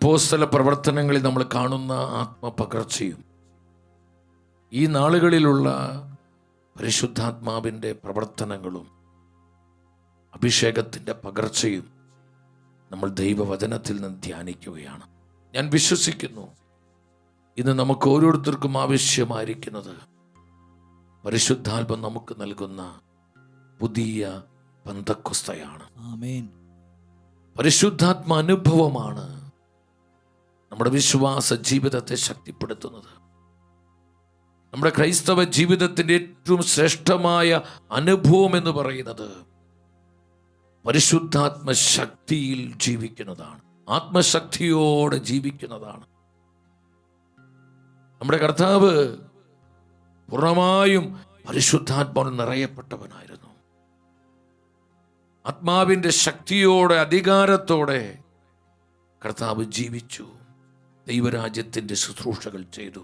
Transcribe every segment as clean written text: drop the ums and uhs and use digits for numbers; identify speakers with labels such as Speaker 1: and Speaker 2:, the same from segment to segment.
Speaker 1: അപ്പോസ്തല പ്രവർത്തനങ്ങളിൽ നമ്മൾ കാണുന്ന ആത്മപകർച്ചയും ഈ നാളുകളിലുള്ള പരിശുദ്ധാത്മാവിൻ്റെ പ്രവർത്തനങ്ങളും അഭിഷേകത്തിൻ്റെ പകർച്ചയും നമ്മൾ ദൈവവചനത്തിൽ നിന്ന് ധ്യാനിക്കുകയാണ്. ഞാൻ വിശ്വസിക്കുന്നു ഇന്ന് നമുക്ക് ഓരോരുത്തർക്കും ആവശ്യമായിരിക്കുന്നത് പരിശുദ്ധാത്മ നമുക്ക് നൽകുന്ന പുതിയ പെന്തക്കോസ്തയാണ്.
Speaker 2: ആമേൻ.
Speaker 1: പരിശുദ്ധാത്മ അനുഭവമാണ് നമ്മുടെ വിശ്വാസ ജീവിതത്തെ ശക്തിപ്പെടുത്തുന്നത്. നമ്മുടെ ക്രൈസ്തവ ജീവിതത്തിൻ്റെ ഏറ്റവും ശ്രേഷ്ഠമായ അനുഭവം എന്ന് പറയുന്നത് പരിശുദ്ധാത്മ ശക്തിയിൽ ജീവിക്കുന്നതാണ്, ആത്മശക്തിയോടെ ജീവിക്കുന്നതാണ്. നമ്മുടെ കർത്താവ് പൂർണ്ണമായും പരിശുദ്ധാത്മാവിൽ നിറയപ്പെട്ടവനായിരുന്നു. ആത്മാവിൻ്റെ ശക്തിയോടെ അധികാരത്തോടെ കർത്താവ് ജീവിച്ചു, ദൈവരാജ്യത്തിൻ്റെ ശുശ്രൂഷകൾ ചെയ്തു.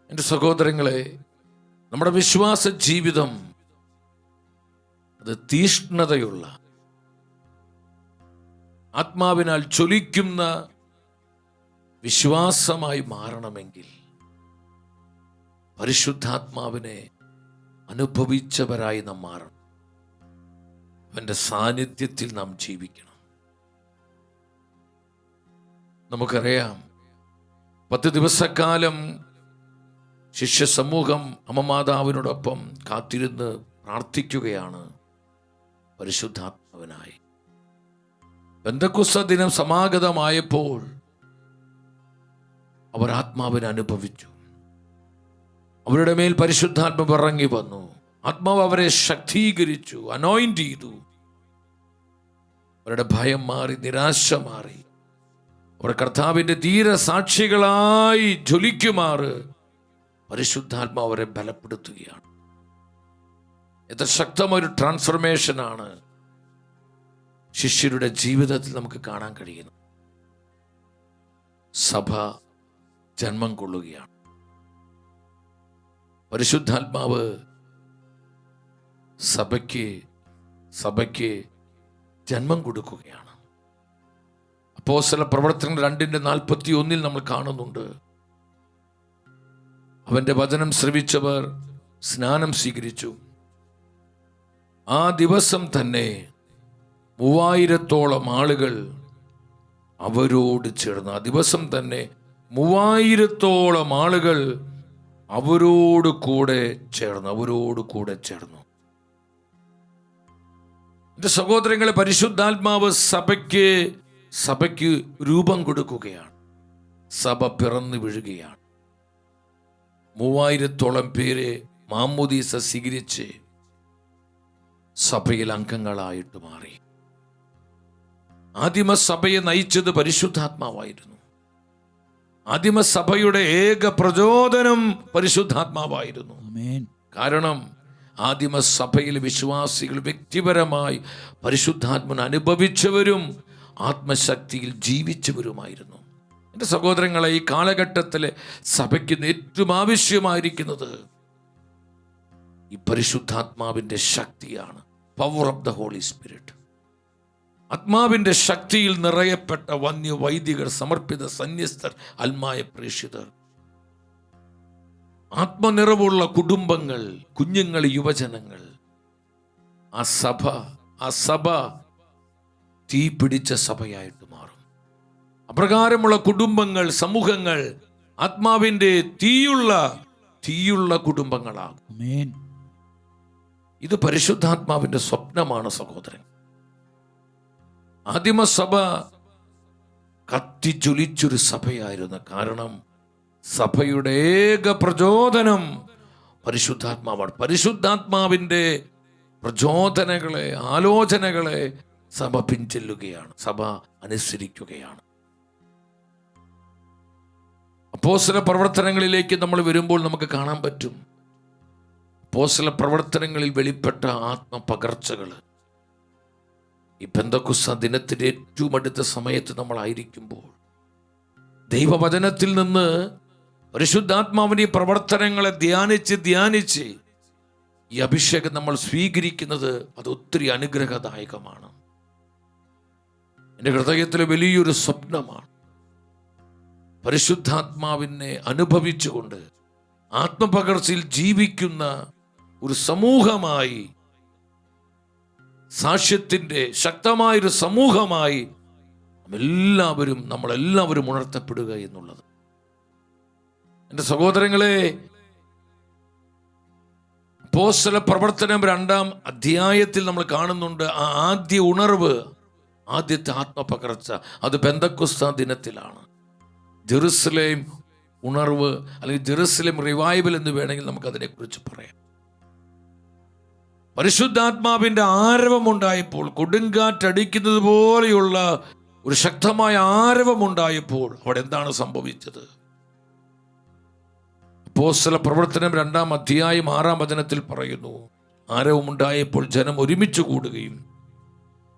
Speaker 1: എൻ്റെ സഹോദരങ്ങളെ, നമ്മുടെ വിശ്വാസ ജീവിതം അത് തീഷ്ണതയുള്ള ആത്മാവിനാൽ ജ്വലിക്കുന്ന വിശ്വാസമായി മാറണമെങ്കിൽ പരിശുദ്ധാത്മാവിനെ അനുഭവിച്ചവരായി നാം മാറണം. അവൻ്റെ സാന്നിധ്യത്തിൽ നാം ജീവിക്കണം. നമുക്കറിയാം, 10 ദിവസക്കാലം ശിഷ്യ സമൂഹം അമ്മമാതാവിനോടൊപ്പം കാത്തിരുന്ന് പ്രാർത്ഥിക്കുകയാണ് പരിശുദ്ധാത്മാവിനായി. പെന്തക്കോസ്ത് ദിനം സമാഗതമായപ്പോൾ അവർ ആത്മാവിനെ അനുഭവിച്ചു. അവരുടെ മേൽ പരിശുദ്ധാത്മാവ് ഇറങ്ങി വന്നു. ആത്മാവ് അവരെ ശക്തീകരിച്ചു, അനോയിന്റ് ചെയ്തു. അവരുടെ ഭയം മാറി, നിരാശ മാറി. അവർ കർത്താവിൻ്റെ ധീര സാക്ഷികളായി ജ്വലിക്കുമാറ് പരിശുദ്ധാത്മാവ് അവരെ ബലപ്പെടുത്തുകയാണ്. എത്ര ശക്തമൊരു ട്രാൻസ്ഫർമേഷനാണ് ശിഷ്യരുടെ ജീവിതത്തിൽ നമുക്ക് കാണാൻ കഴിയുന്നത്. സഭ ജന്മം കൊള്ളുകയാണ്. പരിശുദ്ധാത്മാവ് സഭയ്ക്ക് ജന്മം കൊടുക്കുകയാണ്. അപ്പോസ്തല പ്രവർത്തനങ്ങൾ 2:41 നമ്മൾ കാണുന്നുണ്ട്. അവന്റെ വചനം ശ്രവിച്ചവർ സ്നാനം സ്വീകരിച്ചു. ആ ദിവസം തന്നെ 3000-ഓളം ആളുകൾ അവരോട് ചേർന്നു. ആ ദിവസം തന്നെ 3000-ഓളം ആളുകൾ അവരോട് കൂടെ ചേർന്നു. എൻ്റെ സഹോദരങ്ങളെ, പരിശുദ്ധാത്മാവ് സഭയ്ക്ക് രൂപം കൊടുക്കുകയാണ്. സഭ പിറന്നു വീഴുകയാണ്. 3000-ഓളം പേരെ മാമോദീസ സ്വീകരിച്ച് സഭയിൽ അംഗങ്ങളായിട്ട് മാറി. ആദിമസഭയെ നയിച്ചത് പരിശുദ്ധാത്മാവായിരുന്നു. ആദിമസഭയുടെ ഏക പ്രചോദനം പരിശുദ്ധാത്മാവായിരുന്നു. കാരണം ആദിമസഭയിലെ വിശ്വാസികൾ വ്യക്തിപരമായി പരിശുദ്ധാത്മനെ അനുഭവിച്ചവരും ആത്മശക്തിയിൽ ജീവിച്ചവരുമായിരുന്നു. എൻ്റെ സഹോദരങ്ങളെ, ഈ കാലഘട്ടത്തിലെ സഭയ്ക്ക് ഏറ്റവും ആവശ്യമായിരിക്കുന്നത് ഈ പരിശുദ്ധാത്മാവിൻ്റെ ശക്തിയാണ്. Power of the holy spirit. ആത്മാവിൻ്റെ ശക്തിയിൽ നിറയപ്പെട്ട വന്യ വൈദികർ, സമർപ്പിത സന്യസ്തർ, ആത്മായ പ്രേക്ഷിതർ, ആത്മനിറവുള്ള കുടുംബങ്ങൾ, കുഞ്ഞുങ്ങൾ, യുവജനങ്ങൾ, ആ സഭ തീ പിടിച്ച സഭയായിട്ട് മാറും. അപ്രകാരമുള്ള കുടുംബങ്ങൾ, സമൂഹങ്ങൾ ആത്മാവിൻ്റെ തീയുള്ള കുടുംബങ്ങളാകും. ഇത് പരിശുദ്ധാത്മാവിൻ്റെ സ്വപ്നമാണ് സഹോദരൻ. ആദിമസഭ കത്തിജ്വലിച്ചൊരു സഭയായിരുന്നു. കാരണം സഭയുടെ ഏക പ്രചോദനം പരിശുദ്ധാത്മാവാണ്. പരിശുദ്ധാത്മാവിൻ്റെ പ്രചോദനങ്ങളെ, ആലോചനകളെ സഭ പിൻചെല്ലുകയാണ്, സഭ അനുസരിക്കുകയാണ്. അപ്പോസ്തല പ്രവർത്തനങ്ങളിലേക്ക് നമ്മൾ വരുമ്പോൾ നമുക്ക് കാണാൻ പറ്റും, അപ്പോസ്തല പ്രവർത്തനങ്ങളിൽ വെളിപ്പെട്ട ആത്മപകർച്ചകൾ ഈ പെന്തക്കോസ്ത് ദിനത്തിൻ്റെ ഏറ്റവും അടുത്ത സമയത്ത് നമ്മളായിരിക്കുമ്പോൾ ദൈവവചനത്തിൽ നിന്ന് പരിശുദ്ധാത്മാവിൻ്റെ ഈ പ്രവർത്തനങ്ങളെ ധ്യാനിച്ച് ഈ അഭിഷേകം നമ്മൾ സ്വീകരിക്കുന്നത് അത് ഒത്തിരി അനുഗ്രഹദായകമാണ്. എൻ്റെ ഹൃദയത്തിലെ വലിയൊരു സ്വപ്നമാണ് പരിശുദ്ധാത്മാവിനെ അനുഭവിച്ചുകൊണ്ട് ആത്മപകർച്ചയിൽ ജീവിക്കുന്ന ഒരു സമൂഹമായി, സാക്ഷ്യത്തിൻ്റെ ശക്തമായൊരു സമൂഹമായി നമ്മളെല്ലാവരും ഉണർത്തപ്പെടുക എന്നുള്ളത്. എൻ്റെ സഹോദരങ്ങളെ, അപ്പോസ്തല പ്രവർത്തനം 2-ാം അധ്യായത്തിൽ നമ്മൾ കാണുന്നുണ്ട് ആ ആദ്യ ഉണർവ്, ആദ്യത്തെ ആത്മപകർച്ച. അത് പെന്തക്കോസ്താ ദിനത്തിലാണ്. ജെറുസലേം ഉണർവ് അല്ലെങ്കിൽ ജെറുസലേം റിവൈവൽ എന്ന് വേണമെങ്കിൽ നമുക്കതിനെക്കുറിച്ച് പറയാം. പരിശുദ്ധാത്മാവിൻ്റെ ആരവമുണ്ടായപ്പോൾ, കൊടുങ്കാറ്റടിക്കുന്നത് പോലെയുള്ള ഒരു ശക്തമായ ആരവമുണ്ടായപ്പോൾ അവിടെ എന്താണ് സംഭവിച്ചത്? അപ്പോസ്തല പ്രവർത്തനം 2-ാം അധ്യായം 6-ാം വചനത്തിൽ പറയുന്നു, ആരവമുണ്ടായപ്പോൾ ജനം ഒരുമിച്ച് കൂടുകയും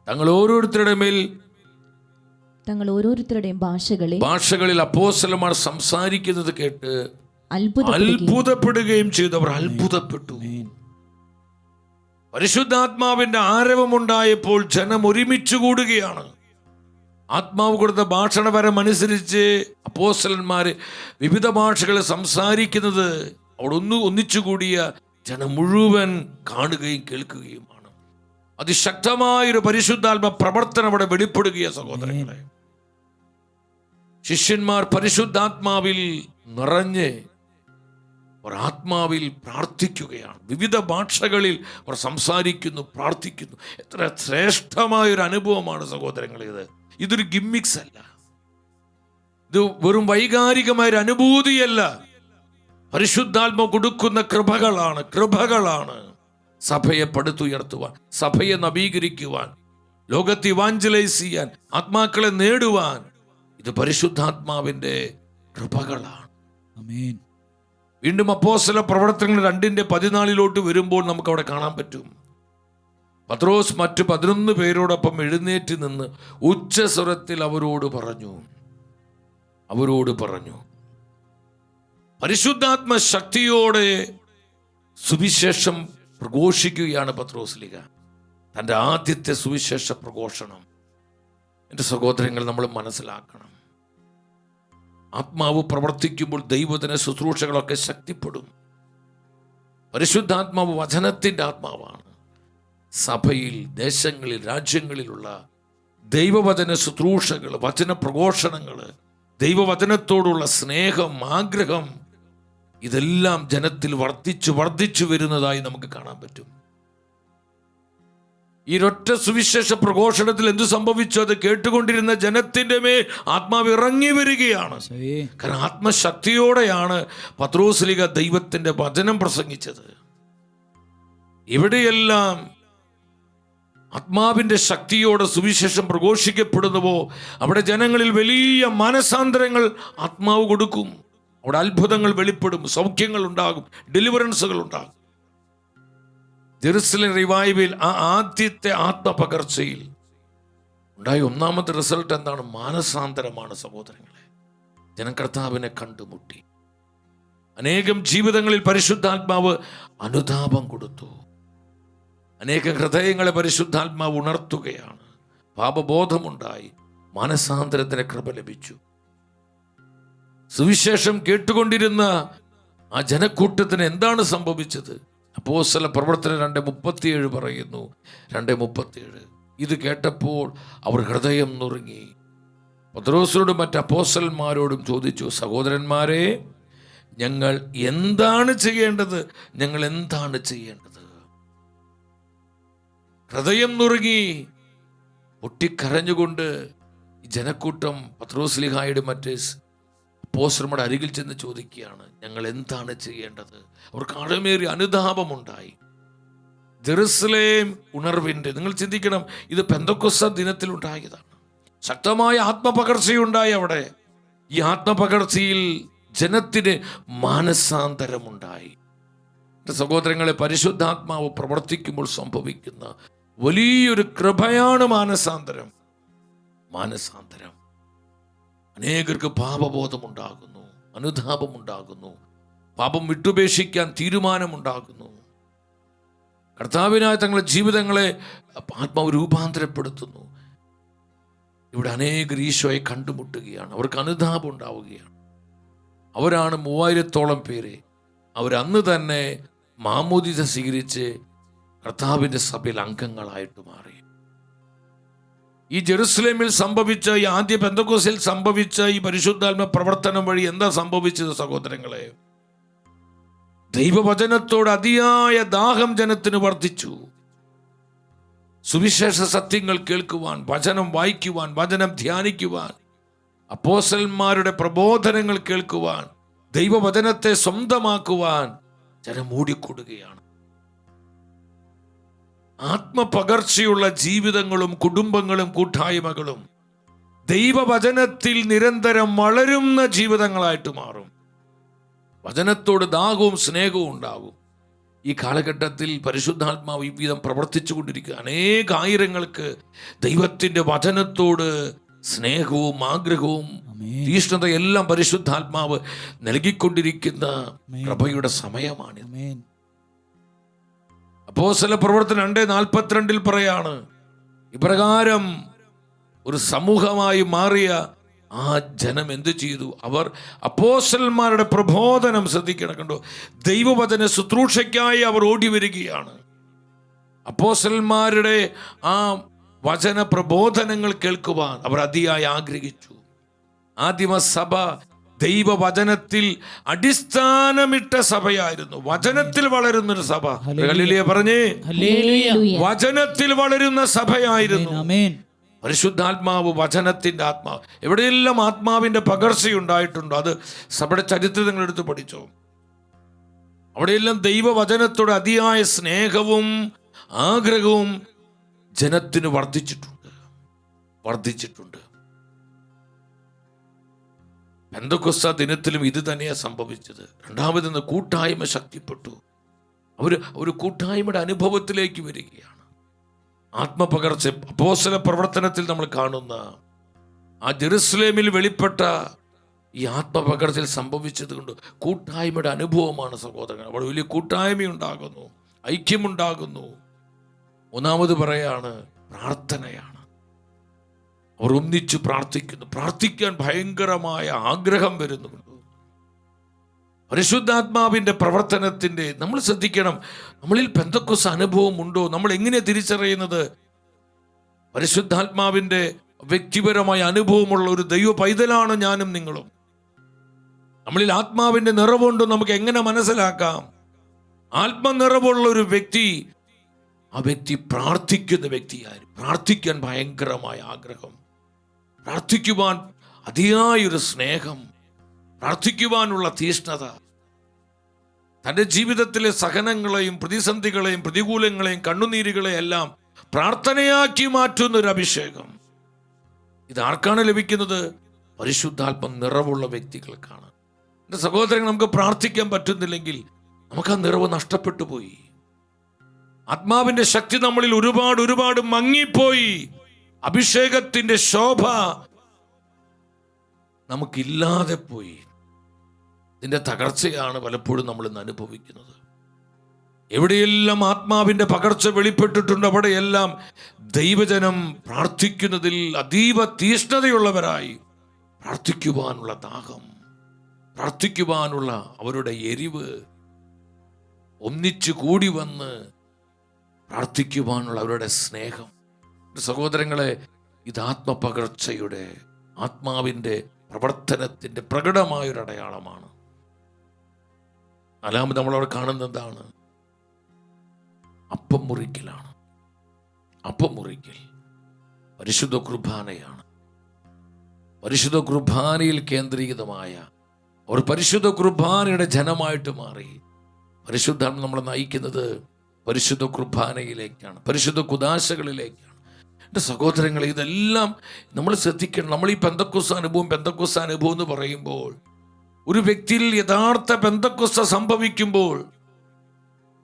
Speaker 1: തങ്ങൾ ഓരോരുത്തരുടെയും ഭാഷകളിൽ അപ്പോസ്തലന്മാർ സംസാരിക്കുന്നത് കേട്ട് അത്ഭുതപ്പെടുകയും ചെയ്തവർ അത്ഭുതപ്പെട്ടു. പരിശുദ്ധാത്മാവിന്റെ ആരവമുണ്ടായപ്പോൾ ജനം ഒരുമിച്ച് കൂടുകയാണ്. ആത്മാവ് കൊടുത്ത ഭാഷണപരം അനുസരിച്ച് അപ്പോസ്തലന്മാര് വിവിധ ഭാഷകൾ സംസാരിക്കുന്നത് അവിടെ ഒന്നിച്ചുകൂടിയ ജനം മുഴുവൻ കാണുകയും കേൾക്കുകയുമാണ്. അതിശക്തമായൊരു പരിശുദ്ധാത്മ പ്രവർത്തനം അവിടെ വെളിപ്പെടുകയ സഹോദരങ്ങളെ. ശിഷ്യന്മാർ പരിശുദ്ധാത്മാവിൽ നിറഞ്ഞ് അവർ ആത്മാവിൽ പ്രാർത്ഥിക്കുകയാണ്. വിവിധ ഭാഷകളിൽ അവർ സംസാരിക്കുന്നു, പ്രാർത്ഥിക്കുന്നു. എത്ര ശ്രേഷ്ഠമായൊരു അനുഭവമാണ് സഹോദരങ്ങളെ ഇത്. ഇതൊരു ഗിമ്മിക്സ് അല്ല, ഇത് വെറും വൈകാരികമായൊരു അനുഭൂതിയല്ല. പരിശുദ്ധാത്മ കൊടുക്കുന്ന കൃപകളാണ് സഭയെ പടുത്തുയർത്തുവാൻ, സഭയെ നവീകരിക്കുവാൻ, ലോകത്തെ ഇവാഞ്ചലൈസ് ചെയ്യാൻ, ആത്മാക്കളെ നേടുവാൻ. ഇത് പരിശുദ്ധാത്മാവിന്റെ കൃപകളാണ്. ആമേൻ. വീണ്ടും അപ്പോസ്തല പ്രവർത്തനങ്ങൾ 2:14 വരുമ്പോൾ നമുക്ക് അവിടെ കാണാൻ പറ്റും. പത്രോസ് മറ്റ് 11 പേരോടൊപ്പം എഴുന്നേറ്റ് നിന്ന് ഉച്ചസ്വരത്തിൽ അവരോട് പറഞ്ഞു, പരിശുദ്ധാത്മ ശക്തിയോടെ സുവിശേഷം പ്രഘോഷിക്കുകയാണ് പത്രോസ്ലീഹ. തൻ്റെ ആദ്യത്തെ സുവിശേഷ പ്രഘോഷണം. എൻ്റെ സഹോദരങ്ങൾ, നമ്മൾ മനസ്സിലാക്കണം, ആത്മാവ് പ്രവർത്തിക്കുമ്പോൾ ദൈവത്തിന് ശുശ്രൂഷകളൊക്കെ ശക്തിപ്പെടും. പരിശുദ്ധാത്മാവ് വചനത്തിൻ്റെ ആത്മാവാണ്. സഭയിൽ, ദേശങ്ങളിൽ, രാജ്യങ്ങളിലുള്ള ദൈവവചന ശുശ്രൂഷകൾ, വചന പ്രഘോഷണങ്ങൾ, ദൈവവചനത്തോടുള്ള സ്നേഹം, ആഗ്രഹം, ഇതെല്ലാം ജനത്തിൽ വർദ്ധിച്ചു വരുന്നതായി നമുക്ക് കാണാൻ പറ്റും. ഈ ഒറ്റ സുവിശേഷ പ്രഘോഷണത്തിൽ എന്തു സംഭവിച്ചു? അത് കേട്ടുകൊണ്ടിരുന്ന ജനത്തിന്റെ മേൽ ആത്മാവ് ഇറങ്ങി വരികയാണ്. കാരണം ആത്മശക്തിയോടെയാണ് പത്രോസ്ലീഹ ദൈവത്തിന്റെ വചനം പ്രസംഗിച്ചത്. എവിടെയെല്ലാം ആത്മാവിന്റെ ശക്തിയോടെ സുവിശേഷം പ്രഘോഷിക്കപ്പെടുന്നുവോ അവിടെ ജനങ്ങളിൽ വലിയ മാനസാന്തരങ്ങൾ ആത്മാവ് കൊടുക്കും. അവിടെ അത്ഭുതങ്ങൾ വെളിപ്പെടും, സൗഖ്യങ്ങൾ ഉണ്ടാകും, ഡെലിവറൻസുകൾ ഉണ്ടാകും. ജെറുസലേം റിവൈവൽ, ആ ആദ്യത്തെ ആത്മപകർച്ചയിൽ ഉണ്ടായ ഒന്നാമത്തെ റിസൾട്ട് എന്താണ്? മാനസാന്തരമാണ് സഹോദരങ്ങളെ. ജനം കർത്താവിനെ കണ്ടുമുട്ടി. അനേകം ജീവിതങ്ങളിൽ പരിശുദ്ധാത്മാവ് അനുതാപം കൊടുത്തു. അനേക ഹൃദയങ്ങളെ പരിശുദ്ധാത്മാവ് ഉണർത്തുകയാണ്. പാപബോധമുണ്ടായി, മാനസാന്തരത്തിന് കൃപ ലഭിച്ചു. സുവിശേഷം കേട്ടുകൊണ്ടിരുന്ന ആ ജനക്കൂട്ടത്തിന് എന്താണ് സംഭവിച്ചത്? അപ്പോസ്തല പ്രവർത്തനം 2:37 പറയുന്നു. 2:37 ഇത് കേട്ടപ്പോൾ അവർ ഹൃദയം നുറുങ്ങി. പത്രോസിനോടും മറ്റ് അപ്പോസ്തലന്മാരോടും ചോദിച്ചു, സഹോദരന്മാരെ, ഞങ്ങൾ എന്താണ് ചെയ്യേണ്ടത്? ഹൃദയം നുറുങ്ങി പൊട്ടിക്കരഞ്ഞുകൊണ്ട് ഈ ജനക്കൂട്ടം പത്രോസ്ലീഹായുടെ മറ്റ് അപ്പോസ്തലന്മാരുടെ അരികിൽ ചെന്ന് ചോദിക്കുകയാണ്, ഞങ്ങൾ എന്താണ് ചെയ്യേണ്ടത്? അവർക്ക് ആഴമേറിയ അനുതാപമുണ്ടായി. ജെറുസലേം ഉണർവിൻ്റെ, നിങ്ങൾ ചിന്തിക്കണം, ഇത് പെന്തക്കോസ്താ ദിനത്തിൽ ഉണ്ടായതാണ്. ശക്തമായ ആത്മപകർച്ചയുണ്ടായി അവിടെ. ഈ ആത്മപകർച്ചയിൽ ജനത്തിന് മാനസാന്തരമുണ്ടായി. സഹോദരങ്ങളെ, പരിശുദ്ധാത്മാവ് പ്രവർത്തിക്കുമ്പോൾ സംഭവിക്കുന്ന വലിയൊരു കൃപയാണ് മാനസാന്തരം. അനേകർക്ക് പാപബോധമുണ്ടാകുന്നു, അനുതാപമുണ്ടാകുന്നു, പാപം വിട്ടുപേക്ഷിക്കാൻ തീരുമാനമുണ്ടാകുന്നു. കർത്താവിനായി തങ്ങളുടെ ജീവിതങ്ങളെ ആത്മാവ് രൂപാന്തരപ്പെടുത്തുന്നു. ഇവിടെ അനേകർ ഈശോയെ കണ്ടുമുട്ടുകയാണ്. അവർക്ക് അനുതാപം ഉണ്ടാവുകയാണ്. അവരാണ് 3000-ഓളം പേര്. അവരന്ന് തന്നെ മാമോദിസ സ്വീകരിച്ച് കർത്താവിൻ്റെ സഭയിൽ അംഗങ്ങളായിട്ട് മാറി. ഈ ജെറുസലേമിൽ സംഭവിച്ച, ഈ ആദ്യ പെന്തക്കോസ്തിൽ സംഭവിച്ച ഈ പരിശുദ്ധാത്മ പ്രവർത്തനം വഴി എന്താ സംഭവിച്ചത് സഹോദരങ്ങളെ? ദൈവവചനത്തോട് അതിയായ ദാഹം ജനത്തിന് വർദ്ധിച്ചു. സുവിശേഷ സത്യങ്ങൾ കേൾക്കുവാൻ, വചനം വായിക്കുവാൻ, വചനം ധ്യാനിക്കുവാൻ, അപ്പോസ്തലന്മാരുടെ പ്രബോധനങ്ങൾ കേൾക്കുവാൻ, ദൈവവചനത്തെ സ്വന്തമാക്കുവാൻ ജനം മൂടിക്കൂടുകയാണ്. ആത്മപകർച്ചയുള്ള ജീവിതങ്ങളും കുടുംബങ്ങളും കൂട്ടായ്മകളും ദൈവവചനത്തിൽ നിരന്തരം വളരുന്ന ജീവിതങ്ങളായിട്ട് മാറും. വചനത്തോട് ദാഹവും സ്നേഹവും ഉണ്ടാകും. ഈ കാലഘട്ടത്തിൽ പരിശുദ്ധാത്മാവ് ഈ വിധം പ്രവർത്തിച്ചു കൊണ്ടിരിക്കുക. അനേകായിരങ്ങൾക്ക് ദൈവത്തിൻ്റെ വചനത്തോട് സ്നേഹവും ആഗ്രഹവും തീഷ്ണതയെല്ലാം പരിശുദ്ധാത്മാവ് നൽകിക്കൊണ്ടിരിക്കുന്ന കൃപയുടെ സമയമാണ്. അപ്പോസ്തല പ്രവർത്തനം 2:42 പറയാണ്, ഇപ്രകാരം ഒരു സമൂഹമായി മാറിയ ആ ജനം എന്ത് ചെയ്തു? അവർ അപ്പോസ്തലന്മാരുടെ പ്രബോധനം ശ്രദ്ധിക്കണം, കണ്ടോ? ദൈവവചന ശുശ്രൂഷയ്ക്കായി അവർ ഓടി വരികയാണ്. അപ്പോസ്തലന്മാരുടെ ആ വചന പ്രബോധനങ്ങൾ കേൾക്കുവാൻ അവർ അതിയായി ആഗ്രഹിച്ചു. ആദിമസഭ ദൈവവചനത്തിൽ അടിസ്ഥാനമിട്ട സഭയായിരുന്നു. വചനത്തിൽ വളരുന്നൊരു സഭ. ഹല്ലേലൂയ പറഞ്ഞേ. വചനത്തിൽ വളരുന്ന സഭയായിരുന്നു. പരിശുദ്ധാത്മാവ്, വചനത്തിൻ്റെ ആത്മാവ്. എവിടെയെല്ലാം ആത്മാവിൻ്റെ പകർച്ചയുണ്ടായിട്ടുണ്ടോ അത് സഭയുടെ ചരിത്രം നിങ്ങൾ എടുത്ത് പഠിച്ചോ. അവിടെയെല്ലാം ദൈവവചനത്തോട് അതിയായ സ്നേഹവും ആഗ്രഹവും ജനത്തിന് വർദ്ധിച്ചിട്ടുണ്ട്. പെന്തക്കോസ്ത് ദിനത്തിലും ഇത് തന്നെയാണ് സംഭവിച്ചത്. രണ്ടാമതെന്ന് കൂട്ടായ്മ ശക്തിപ്പെട്ടു. ഒരു കൂട്ടായ്മയുടെ അനുഭവത്തിലേക്ക് വരികയാണ്. ആത്മപകർച്ച അപ്പോസ്തല പ്രവർത്തനത്തിൽ നമ്മൾ കാണുന്ന ആ ജെറുസലേമിൽ വെളിപ്പെട്ട ഈ ആത്മപകർച്ചയിൽ സംഭവിച്ചത് കൊണ്ട് കൂട്ടായ്മയുടെ അനുഭവമാണ് സഹോദരങ്ങൾ. അവിടെ വലിയ കൂട്ടായ്മയുണ്ടാകുന്നു, ഐക്യമുണ്ടാകുന്നു. മൂന്നാമത് പറയാണ് പ്രാർത്ഥനയാണ്. അവർ ഒന്നിച്ചു പ്രാർത്ഥിക്കുന്നു. പ്രാർത്ഥിക്കാൻ ഭയങ്കരമായ ആഗ്രഹം വരുന്നുണ്ട്. പരിശുദ്ധാത്മാവിൻ്റെ പ്രവർത്തനത്തിൻ്റെ നമ്മൾ ശ്രദ്ധിക്കണം. നമ്മളിൽ പെന്തക്കോസ്ത് അനുഭവം ഉണ്ടോ? നമ്മൾ എങ്ങനെ തിരിച്ചറിയുന്നത്? പരിശുദ്ധാത്മാവിൻ്റെ വ്യക്തിപരമായ അനുഭവമുള്ള ഒരു ദൈവ പൈതലാണ് ഞാനും നിങ്ങളും. നമ്മളിൽ ആത്മാവിൻ്റെ നിറവുണ്ടോ നമുക്ക് എങ്ങനെ മനസ്സിലാക്കാം? ആത്മനിറവുള്ള ഒരു വ്യക്തി, ആ വ്യക്തി പ്രാർത്ഥിക്കുന്ന വ്യക്തിയായിരുന്നു. പ്രാർത്ഥിക്കാൻ ഭയങ്കരമായ ആഗ്രഹം, പ്രാർത്ഥിക്കുവാൻ അതിയായൊരു സ്നേഹം, പ്രാർത്ഥിക്കുവാനുള്ള തീഷ്ണത, തൻ്റെ ജീവിതത്തിലെ സഹനങ്ങളെയും പ്രതിസന്ധികളെയും പ്രതികൂലങ്ങളെയും കണ്ണുനീരുകളെയും എല്ലാം പ്രാർത്ഥനയാക്കി മാറ്റുന്നൊരു അഭിഷേകം. ഇതാർക്കാണ് ലഭിക്കുന്നത്? പരിശുദ്ധാത്മ നിറവുള്ള വ്യക്തികൾക്കാണ്. എൻ്റെ സഹോദരങ്ങൾ, നമുക്ക് പ്രാർത്ഥിക്കാൻ പറ്റുന്നില്ലെങ്കിൽ നമുക്ക് ആ നിറവ് നഷ്ടപ്പെട്ടു പോയി. ആത്മാവിൻ്റെ ശക്തി നമ്മളിൽ ഒരുപാട് മങ്ങിപ്പോയി. അഭിഷേകത്തിൻ്റെ ശോഭ നമുക്കില്ലാതെ പോയി. ഇതിൻ്റെ തകർച്ചയാണ് പലപ്പോഴും നമ്മൾ ഇന്ന് അനുഭവിക്കുന്നത്. എവിടെയെല്ലാം ആത്മാവിൻ്റെ പകർച്ച വെളിപ്പെട്ടിട്ടുണ്ട് അവിടെയെല്ലാം ദൈവജനം പ്രാർത്ഥിക്കുന്നതിൽ അതീവ തീഷ്ണതയുള്ളവരായി, പ്രാർത്ഥിക്കുവാനുള്ള ദാഹം, പ്രാർത്ഥിക്കുവാനുള്ള അവരുടെ എരിവ്, ഒന്നിച്ചു കൂടി വന്ന് പ്രാർത്ഥിക്കുവാനുള്ള അവരുടെ സ്നേഹം. സഹോദരങ്ങളെ, ഇത് ആത്മപകർച്ചയുടെ, ആത്മാവിൻ്റെ പ്രവർത്തനത്തിൻ്റെ പ്രകടമായൊരു അടയാളമാണ്. നാലാമത് നമ്മളവിടെ കാണുന്നത് എന്താണ്? അപ്പം മുറിക്കലാണ്. അപ്പം മുറിക്കൽ പരിശുദ്ധ കുർബാനയാണ്. പരിശുദ്ധ കുർബാനയിൽ കേന്ദ്രീകൃതമായ ഒരു പരിശുദ്ധ കുർബാനയുടെ ജനമായിട്ട് മാറി. പരിശുദ്ധാത്മ നമ്മളെ നയിക്കുന്നത് പരിശുദ്ധ കുർബാനയിലേക്കാണ്, പരിശുദ്ധ കുദാശകളിലേക്കാണ്. എൻ്റെ സഹോദരങ്ങളെ, ഇതെല്ലാം നമ്മൾ ശ്രദ്ധിക്കണം. നമ്മൾ ഈ പെന്തക്കോസ്ത് അനുഭവം എന്ന് പറയുമ്പോൾ, ഒരു വ്യക്തിയിൽ യഥാർത്ഥ പെന്തക്കോസ്ത് സംഭവിക്കുമ്പോൾ,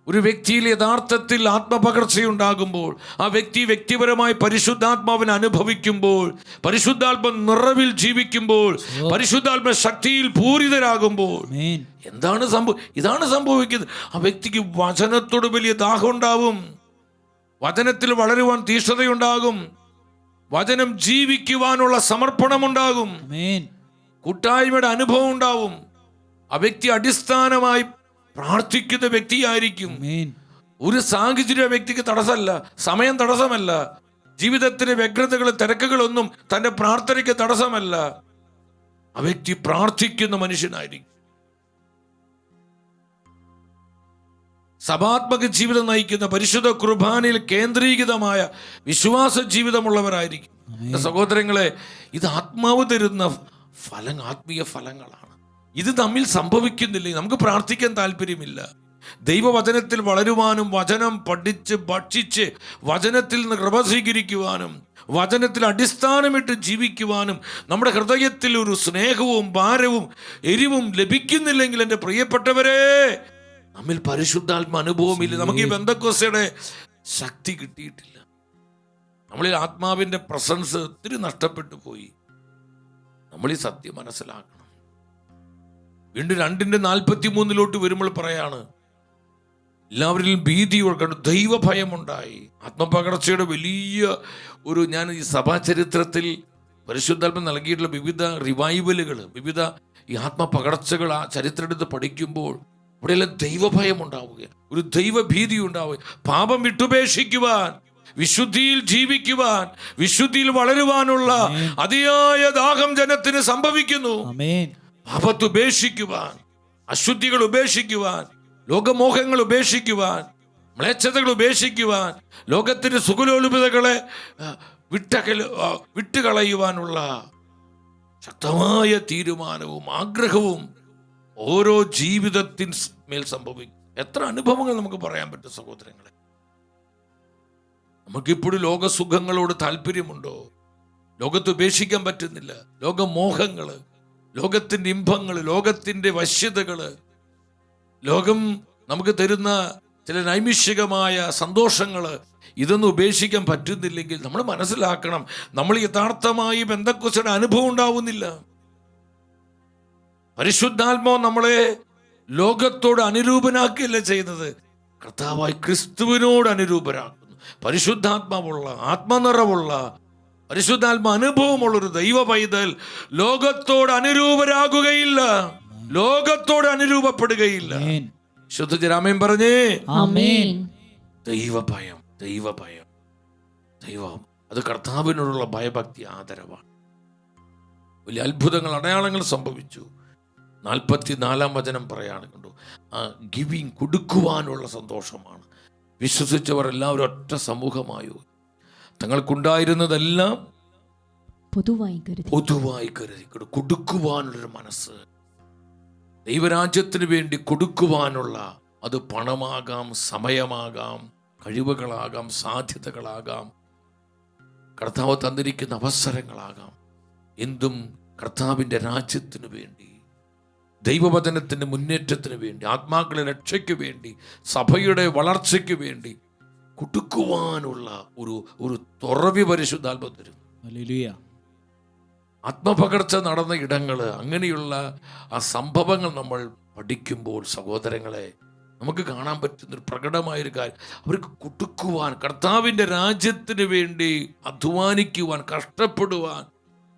Speaker 1: ഒരു വ്യക്തിയിൽ യഥാർത്ഥത്തിൽ ആത്മപകർച്ചയുണ്ടാകുമ്പോൾ, ആ വ്യക്തി വ്യക്തിപരമായി പരിശുദ്ധാത്മാവിനെ അനുഭവിക്കുമ്പോൾ, പരിശുദ്ധാത്മ നിറവിൽ ജീവിക്കുമ്പോൾ, പരിശുദ്ധാത്മ ശക്തിയിൽ പൂരിതരാകുമ്പോൾ ഇതാണ് സംഭവിക്കുന്നത്. ആ വ്യക്തിക്ക് വചനത്തോട് വലിയ ദാഹം ഉണ്ടാവും, വചനത്തിൽ വളരുവാൻ തീഷ്ണതയുണ്ടാകും, വചനം ജീവിക്കുവാനുള്ള സമർപ്പണമുണ്ടാകും. കൂട്ടായ്മയുടെ അനുഭവം ഉണ്ടാവും. ആ വ്യക്തി അടിസ്ഥാനമായി പ്രാർത്ഥിക്കുന്ന വ്യക്തിയായിരിക്കും. ഒരു സാഹചര്യ വ്യക്തിക്ക് തടസ്സമല്ല, സമയം തടസ്സമല്ല, ജീവിതത്തിന് വ്യഗ്രതകൾ തിരക്കുകളൊന്നും തൻ്റെ പ്രാർത്ഥനയ്ക്ക് തടസ്സമല്ല. ആ വ്യക്തി പ്രാർത്ഥിക്കുന്ന മനുഷ്യനായിരിക്കും. സഭാത്മക ജീവിതം നയിക്കുന്ന, പരിശുദ്ധ കുർബാനയിൽ കേന്ദ്രീകൃതമായ വിശ്വാസ ജീവിതമുള്ളവരായിരിക്കും. സഹോദരങ്ങളെ, ഇത് ആത്മാവ് തരുന്ന ആത്മീയ ഫലങ്ങളാണ്. ഇത് നമ്മിൽ സംഭവിക്കുന്നില്ല. നമുക്ക് പ്രാർത്ഥിക്കാൻ താല്പര്യമില്ല. ദൈവവചനത്തിൽ വളരുവാനും, വചനം പഠിച്ച് ഭക്ഷിച്ച് വചനത്തിൽ നിന്ന് കൃപ സ്വീകരിക്കുവാനും, വചനത്തിൽ അടിസ്ഥാനമിട്ട് ജീവിക്കുവാനും നമ്മുടെ ഹൃദയത്തിൽ ഒരു സ്നേഹവും ഭാരവും എരിവും ലഭിക്കുന്നില്ലെങ്കിൽ, എൻ്റെ പ്രിയപ്പെട്ടവരെ, നമ്മിൽ പരിശുദ്ധാത്മ അനുഭവമില്ല. നമുക്ക് ഈ പെന്തക്കോസ്തയുടെ ശക്തി കിട്ടിയിട്ടില്ല. നമ്മളിൽ ആത്മാവിൻ്റെ പ്രസൻസ് ഒത്തിരി നഷ്ടപ്പെട്ടു പോയി. നമ്മൾ ഈ സത്യം മനസ്സിലാക്കണം. വീണ്ടും 2:43 വരുമ്പോൾ പറയാണ്, എല്ലാവരിലും ഭീതി കണ്ടു, ദൈവഭയമുണ്ടായി. ആത്മപകർച്ചയുടെ വലിയ ഒരു, ഞാൻ ഈ സഭാചരിത്രത്തിൽ പരിശുദ്ധാത്മ നൽകിയിട്ടുള്ള വിവിധ റിവൈവലുകൾ, വിവിധ ഈ ആത്മപകർച്ചകൾ ആ ചരിത്രം എടുത്ത് പഠിക്കുമ്പോൾ ഇവിടെയെല്ലാം ദൈവഭയം ഉണ്ടാവുകയാണ്, ഒരു ദൈവഭീതി ഉണ്ടാവുക. പാപം വിട്ടുപേക്ഷിക്കുവാൻ, വിശുദ്ധിയിൽ ജീവിക്കുവാൻ, വിശുദ്ധിയിൽ വളരുവാനുള്ള അതിയായ ദാഹം ജനത്തിന് സംഭവിക്കുന്നു. പാപത്ത് ഉപേക്ഷിക്കുവാൻ, അശുദ്ധികൾ ഉപേക്ഷിക്കുവാൻ, ലോകമോഹങ്ങൾ ഉപേക്ഷിക്കുവാൻ, മ്ലേച്ഛതകൾ ഉപേക്ഷിക്കുവാൻ, ലോകത്തിന്റെ സുഖലോലുപതകളെ വിട്ടുകളയുവാനുള്ള ശക്തമായ തീരുമാനവും ആഗ്രഹവും ഓരോ ജീവിതത്തിന് മേൽ സംഭവിക്കും. എത്ര അനുഭവങ്ങൾ നമുക്ക് പറയാൻ പറ്റും സഹോദരങ്ങളെ. നമുക്കിപ്പോഴും ലോകസുഖങ്ങളോട് താല്പര്യമുണ്ടോ? ലോകത്ത് ഉപേക്ഷിക്കാൻ പറ്റുന്നില്ല. ലോകമോഹങ്ങള്, ലോകത്തിന്റെ ഇമ്പങ്ങള്, ലോകത്തിന്റെ വശ്യതകള്, ലോകം നമുക്ക് തരുന്ന ചില നൈമിഷികമായ സന്തോഷങ്ങള്, ഇതൊന്നും ഉപേക്ഷിക്കാൻ പറ്റുന്നില്ലെങ്കിൽ നമ്മൾ മനസ്സിലാക്കണം, നമ്മൾ യഥാർത്ഥമായി പെന്തക്കോസ്തയുടെ അനുഭവം ഉണ്ടാവുന്നില്ല. പരിശുദ്ധാത്മാവ് നമ്മളെ ലോകത്തോട് അനുരൂപനാക്കുകയല്ല ചെയ്യുന്നത്, കർത്താവായി ക്രിസ്തുവിനോട് അനുരൂപരാക്കുന്നു. പരിശുദ്ധാത്മാവുള്ള, ആത്മനിറവുള്ള, പരിശുദ്ധാത്മ അനുഭവമുള്ളൊരു ദൈവ പൈതൽ ലോകത്തോട് അനുരൂപരാകുകയില്ല, ലോകത്തോട് അനുരൂപപ്പെടുകയില്ല. ശുദ്ധജരാമൻ പറഞ്ഞേ ആമേൻ. ദൈവഭയം, ദൈവഭയം, ദൈവം, അത് കർത്താവിനോടുള്ള ഭയഭക്തി, ആദരവാണ്. വലിയ അത്ഭുതങ്ങൾ, അടയാളങ്ങൾ സംഭവിച്ചു. 44 വചനം പറയാണ്, കണ്ടു, ആ ഗിവിങ്, കൊടുക്കുവാനുള്ള സന്തോഷമാണ്. വിശ്വസിച്ചവർ എല്ലാവരും ഒറ്റ സമൂഹമായോ തങ്ങൾക്കുണ്ടായിരുന്നതെല്ലാം പൊതുവായി കരുതി കൊടുക്കുവാനുള്ളൊരു മനസ്സ്, ദൈവരാജ്യത്തിന് വേണ്ടി കൊടുക്കുവാനുള്ള, അത് പണമാകാം, സമയമാകാം, കഴിവുകളാകാം, സാധ്യതകളാകാം, കർത്താവ് തന്നിരിക്കുന്ന അവസരങ്ങളാകാം, എന്തും കർത്താവിൻ്റെ രാജ്യത്തിന് വേണ്ടി, ദൈവവചനത്തിൻ്റെ മുന്നേറ്റത്തിന് വേണ്ടി, ആത്മാക്കളുടെ രക്ഷയ്ക്ക് വേണ്ടി, സഭയുടെ വളർച്ചയ്ക്ക് വേണ്ടി കൊടുക്കുവാനുള്ള ഒരു തുറവി പരിശുദ്ധാത്മ തരും. ആത്മപകർച്ച നടന്ന ഇടങ്ങൾ, അങ്ങനെയുള്ള ആ സംഭവങ്ങൾ നമ്മൾ പഠിക്കുമ്പോൾ സഹോദരങ്ങളെ, നമുക്ക് കാണാൻ പറ്റുന്നൊരു പ്രകടമായൊരു കാര്യം, അവർക്ക് കൊടുക്കുവാൻ, കർത്താവിൻ്റെ രാജ്യത്തിന് വേണ്ടി അധ്വാനിക്കുവാൻ, കഷ്ടപ്പെടുവാൻ,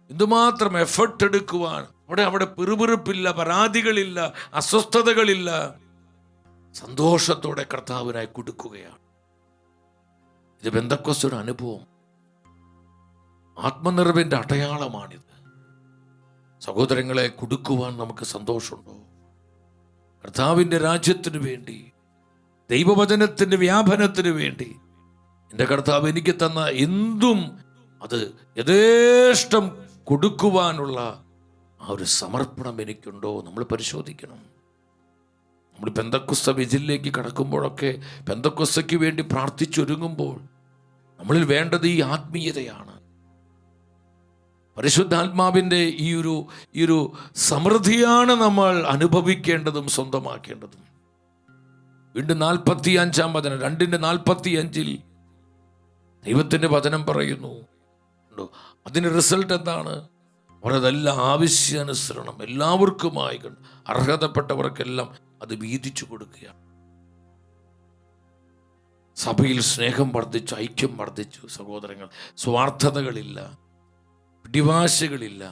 Speaker 1: എന്തുമാത്രം എഫർട്ട് എടുക്കുവാൻ. അവിടെ പിറുപിറുപ്പില്ല, പരാതികളില്ല, അസ്വസ്ഥതകളില്ല, സന്തോഷത്തോടെ കർത്താവിനായി കൊടുക്കുകയാണ്. ഇത് പെന്തക്കോസ്തയുടെ അനുഭവം, ആത്മനിറവിൻ്റെ അടയാളമാണിത്. സഹോദരങ്ങളെ, കൊടുക്കുവാൻ നമുക്ക് സന്തോഷമുണ്ടോ? കർത്താവിൻ്റെ രാജ്യത്തിന് വേണ്ടി, ദൈവവചനത്തിൻ്റെ വ്യാപനത്തിന് വേണ്ടി, എൻ്റെ കർത്താവ് എനിക്ക് തന്ന എന്തും അത് യഥേഷ്ടം കൊടുക്കുവാനുള്ള ആ ഒരു സമർപ്പണം എനിക്കുണ്ടോ? നമ്മൾ പരിശോധിക്കണം. നമ്മൾ പെന്തക്കോസ്ത വിജിലേക്ക് കടക്കുമ്പോഴൊക്കെ, പെന്തക്കോസ്തയ്ക്ക് വേണ്ടി പ്രാർത്ഥിച്ചൊരുങ്ങുമ്പോൾ നമ്മളിൽ വേണ്ടത് ഈ ആത്മീയതയാണ്. പരിശുദ്ധാത്മാവിൻ്റെ ഈ ഒരു സമൃദ്ധിയാണ് നമ്മൾ അനുഭവിക്കേണ്ടതും സ്വന്തമാക്കേണ്ടതും. വീണ്ടും 45 വചനം, 2:45 ദൈവത്തിൻ്റെ വചനം പറയുന്നു, അതിന് റിസൾട്ട് എന്താണ്? അവരതെല്ലാം ആവശ്യാനുസരണം എല്ലാവർക്കുമായി കണ്ട് അർഹതപ്പെട്ടവർക്കെല്ലാം അത് വീതിച്ചു കൊടുക്കുകയാണ്. സഭയിൽ സ്നേഹം വർദ്ധിച്ചു, ഐക്യം വർദ്ധിച്ചു. സഹോദരങ്ങൾ, സ്വാർത്ഥതകളില്ല, പിടിവാശികളില്ല,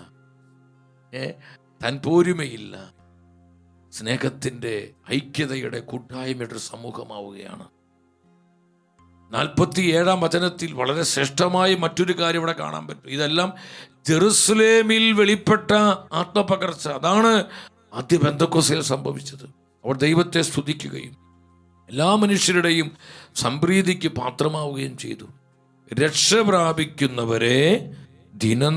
Speaker 1: തൻപോരുമയില്ല. സ്നേഹത്തിൻ്റെ, ഐക്യതയുടെ, കൂട്ടായ്മയുടെ ഒരു സമൂഹമാവുകയാണ്. 47-ാം വചനത്തിൽ വളരെ ശ്രേഷ്ഠമായ മറ്റൊരു കാര്യം ഇവിടെ കാണാൻ പറ്റും. ഇതെല്ലാം ജെറുസലേമിൽ വെളിപ്പെട്ട ആത്മപകർച്ച. അതാണ് ആദ്യ പെന്തക്കോസ്തയിൽ സംഭവിച്ചത്. അവർ ദൈവത്തെ സ്തുതിക്കുകയും എല്ലാ മനുഷ്യരുടെയും സംപ്രീതിക്ക് പാത്രമാവുകയും ചെയ്തു. രക്ഷ പ്രാപിക്കുന്നവരെ ദിനം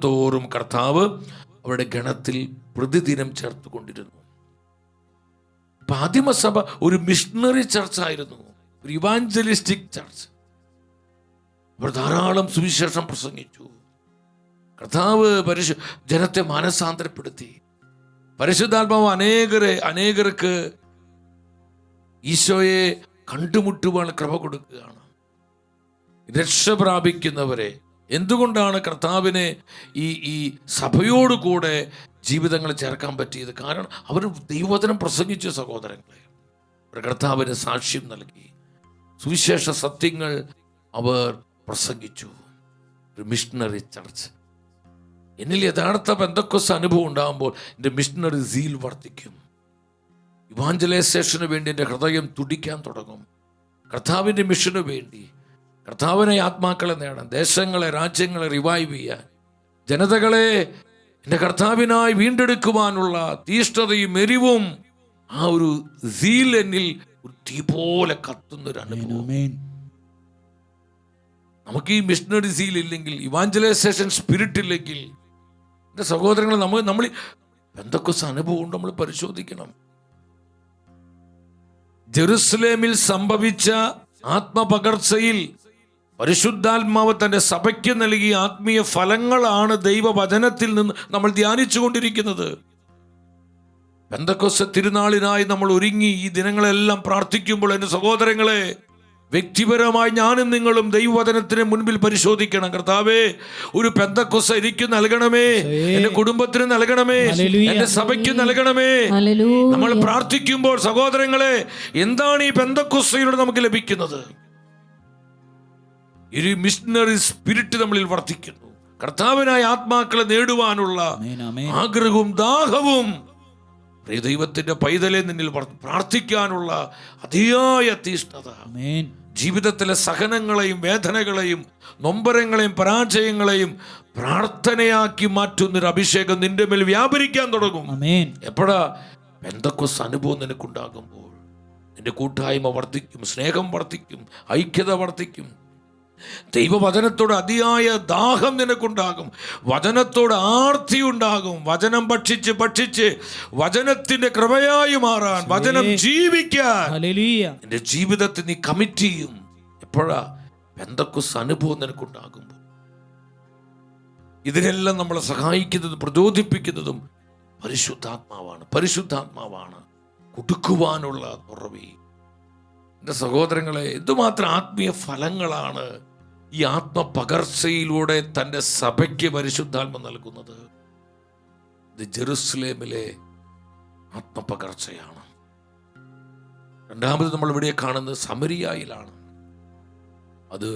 Speaker 1: തോറും കർത്താവ് അവരുടെ ഗണത്തിൽ പ്രതിദിനം ചേർത്തുകൊണ്ടിരുന്നു. ആദിമസഭ ഒരു മിഷണറി ചർച്ച് ആയിരുന്നു, ഒരു ഇവാഞ്ചലിസ്റ്റിക് ചർച്ച്. അവർ ധാരാളം സുവിശേഷം പ്രസംഗിച്ചു. കർത്താവ് ജനത്തെ മാനസാന്തരപ്പെടുത്തി. പരിശുദ്ധാത്മാവ് അനേകർക്ക് ഈശോയെ കണ്ടുമുട്ടുവാൻ കൃപ കൊടുക്കുകയാണ്. രക്ഷ പ്രാപിക്കുന്നവരെ എന്തുകൊണ്ടാണ് കർത്താവിനെ ഈ സഭയോട് കൂടെ ജീവിതങ്ങൾ ചേർക്കാൻ പറ്റിയത്? കാരണം അവർ ദൈവവചനം പ്രസംഗിച്ചു. സഹോദരങ്ങളെ, അവർ കർത്താവിന് സാക്ഷ്യം നൽകി, സുവിശേഷ സത്യങ്ങൾ അവർ പ്രസംഗിച്ചു. ഒരു മിഷണറി ചർച്ച്. എന്നിൽ യഥാർത്ഥ പെന്തക്കോസ്ത് അനുഭവം ഉണ്ടാകുമ്പോൾ എൻ്റെ മിഷണറി സീൽ വർദ്ധിക്കും. ഇവാഞ്ചലൈസേഷന് വേണ്ടി എൻ്റെ ഹൃദയം തുടിക്കാൻ തുടങ്ങും. കർത്താവിൻ്റെ മിഷന് വേണ്ടി, കർത്താവിനെ ആത്മാക്കളെ നേടാൻ, ദേശങ്ങളെ, രാജ്യങ്ങളെ റിവൈവ് ചെയ്യാൻ, ജനതകളെ എൻ്റെ കർത്താവിനായി വീണ്ടെടുക്കുവാനുള്ള തീഷ്ണതയും എരിവും, ആ ഒരു സീൽ എന്നിൽ ഒരു തീ പോലെ കത്തുന്നൊരു അനുഭവം. നമുക്ക് ഈ മിഷണറി സീൽ ഇല്ലെങ്കിൽ, ഇവാഞ്ചലൈസേഷൻ സ്പിരിറ്റ് ഇല്ലെങ്കിൽ, എൻ്റെ സഹോദരങ്ങൾ, നമ്മൾ പെന്തക്കോസ്ത് അനുഭവം നമ്മൾ പരിശോധിക്കണം. ജെറുസലേമിൽ സംഭവിച്ച ആത്മപകർച്ചയിൽ പരിശുദ്ധാത്മാവ് തൻ്റെ സഭയ്ക്ക് നൽകിയ ആത്മീയ ഫലങ്ങളാണ് ദൈവവചനത്തിൽ നിന്ന് നമ്മൾ ധ്യാനിച്ചു കൊണ്ടിരിക്കുന്നത്. പെന്തക്കോസ്ത് തിരുനാളിനായി നമ്മൾ ഒരുങ്ങി ഈ ദിനങ്ങളെല്ലാം പ്രാർത്ഥിക്കുമ്പോൾ എൻ്റെ സഹോദരങ്ങളെ, വ്യക്തിപരമായി ഞാനും നിങ്ങളും ദൈവവചനത്തിന് മുൻപിൽ പരിശോധിക്കണം. കർത്താവേ, ഒരു പെന്തക്കോസ്ത് എനിക്ക് നൽകണമേ, എന്റെ കുടുംബത്തിന് നൽകണമേ, എന്റെ സഭയ്ക്ക് നൽകണമേ. നമ്മൾ പ്രാർത്ഥിക്കുമ്പോൾ സഹോദരങ്ങളെ, എന്താണ് ഈ പെന്തക്കോസ്തയിലൂടെ നമുക്ക് ലഭിക്കുന്നത്? ഒരു മിഷണറി സ്പിരിറ്റ് നമ്മളിൽ വർദ്ധിക്കുന്നു. കർത്താവിനായ ആത്മാക്കളെ നേടുവാനുള്ള ആഗ്രഹവും ദാഹവും, ദൈവത്തിന്റെ പൈതലെ നിന്നിൽ പ്രാർത്ഥിക്കാനുള്ള അതിയായ തീഷ്ണത, ജീവിതത്തിലെ സഹനങ്ങളെയും വേദനകളെയും നൊമ്പരങ്ങളെയും പരാജയങ്ങളെയും പ്രാർത്ഥനയാക്കി മാറ്റുന്നൊരു അഭിഷേകം നിന്റെ മേൽ വ്യാപരിക്കാൻ തുടങ്ങും. എപ്പോഴാ? പെന്തക്കോസ്ത് അനുഭവം നിനക്കുണ്ടാകുമ്പോൾ നിന്റെ കൂട്ടായ്മ വർദ്ധിക്കും, സ്നേഹം വർദ്ധിക്കും, ഐക്യത വർദ്ധിക്കും. ദൈവവചനത്തോട് അതിയായ ദാഹം നിനക്കുണ്ടാകും, വചനത്തോട് ആർത്തി ഉണ്ടാകും. വചനം ഭക്ഷിച്ച് വചനത്തിന്റെ കൃപയായി മാറാൻ, വചനം ജീവിക്കാൻ നിന്റെ ജീവിതത്തെ നീ കമ്മിറ്റ് ചെയ്യും. എപ്പോഴാ? പെന്തക്കോസ്ത് അനുഭവം നിനക്കുണ്ടാകുമ്പോൾ. ഇതിനെല്ലാം നമ്മളെ സഹായിക്കുന്നതും പ്രചോദിപ്പിക്കുന്നതും പരിശുദ്ധാത്മാവാണ്. കൊടുക്കുവാനുള്ള തുറവി. എൻ്റെ സഹോദരങ്ങളെ, എന്തുമാത്രം ആത്മീയ ഫലങ്ങളാണ് ഈ ആത്മപകർച്ചയിലൂടെ തൻ്റെ സഭയ്ക്ക് പരിശുദ്ധാത്മ നൽകുന്നത്. ഇത് ജെറുസലേമിലെ ആത്മപകർച്ചയാണ്. രണ്ടാമത് നമ്മൾ ഇവിടെ കാണുന്നത് സമരിയായിലാണ്. അത്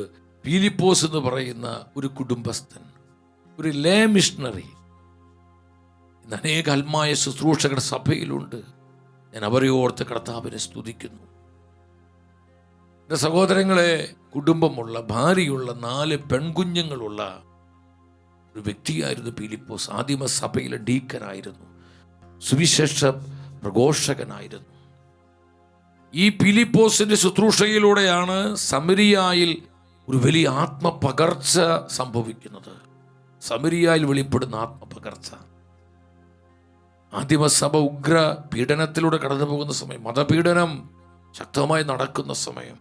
Speaker 1: പീലിപ്പോസ് എന്ന് പറയുന്ന ഒരു കുടുംബസ്ഥൻ, ഒരു ലേ മിഷണറി. ഇന്ന് അനേക ആത്മായ ശുശ്രൂഷകർ സഭയിലുണ്ട്. ഞാൻ അവരെ ഓർത്ത് കർത്താവിനെ സ്തുതിക്കുന്നു. എൻ്റെ സഹോദരങ്ങളെ, കുടുംബമുള്ള, ഭാര്യയുള്ള, 4 പെൺകുഞ്ഞുങ്ങളുള്ള ഒരു വ്യക്തിയായിരുന്നു പീലിപ്പോസ്. ആദിമ സഭയിലെ ഡീക്കനായിരുന്നു, സുവിശേഷ പ്രഘോഷകനായിരുന്നു. ഈ പീലിപ്പോസിന്റെ ശുശ്രൂഷയിലൂടെയാണ് സമരിയായിൽ ഒരു വലിയ ആത്മപകർച്ച സംഭവിക്കുന്നത്. സമരിയായിൽ വെളിപ്പെടുന്ന ആത്മപകർച്ച. ആദിമസഭ ഉഗ്ര പീഡനത്തിലൂടെ കടന്നു പോകുന്ന സമയം, മതപീഡനം ശക്തമായി നടക്കുന്ന സമയം,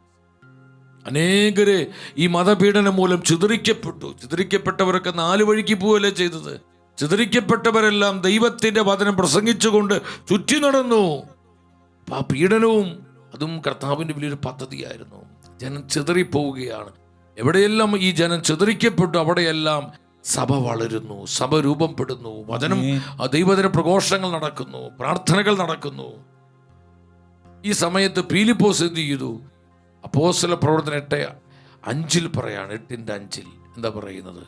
Speaker 1: അനേകര് ഈ മതപീഡനം മൂലം ചിതറിക്കപ്പെട്ടവരൊക്കെ 4 വഴിക്ക് പോവുകയല്ലേ ചെയ്തത്. ചിതറിക്കപ്പെട്ടവരെല്ലാം ദൈവത്തിന്റെ വചനം പ്രസംഗിച്ചുകൊണ്ട് ചുറ്റി നടന്നു. ആ പീഡനവും അതും കർത്താവിന്റെ വലിയൊരു പദ്ധതിയായിരുന്നു. ജനം ചിതറിപ്പോവുകയാണ്. എവിടെയെല്ലാം ഈ ജനം ചിതറിക്കപ്പെട്ടു, അവിടെയെല്ലാം സഭ വളരുന്നു, സഭ രൂപപ്പെടുന്നു, വചനം, ദൈവത്തിന്റെ പ്രഘോഷങ്ങൾ നടക്കുന്നു, പ്രാർത്ഥനകൾ നടക്കുന്നു. ഈ സമയത്ത് പീലിപ്പോസ് എന്ത് ചെയ്തു? അപ്പോസ്തല പ്രവർത്തനം 8:5 പറയാണ്. 8:5 എന്താ പറയുന്നത്?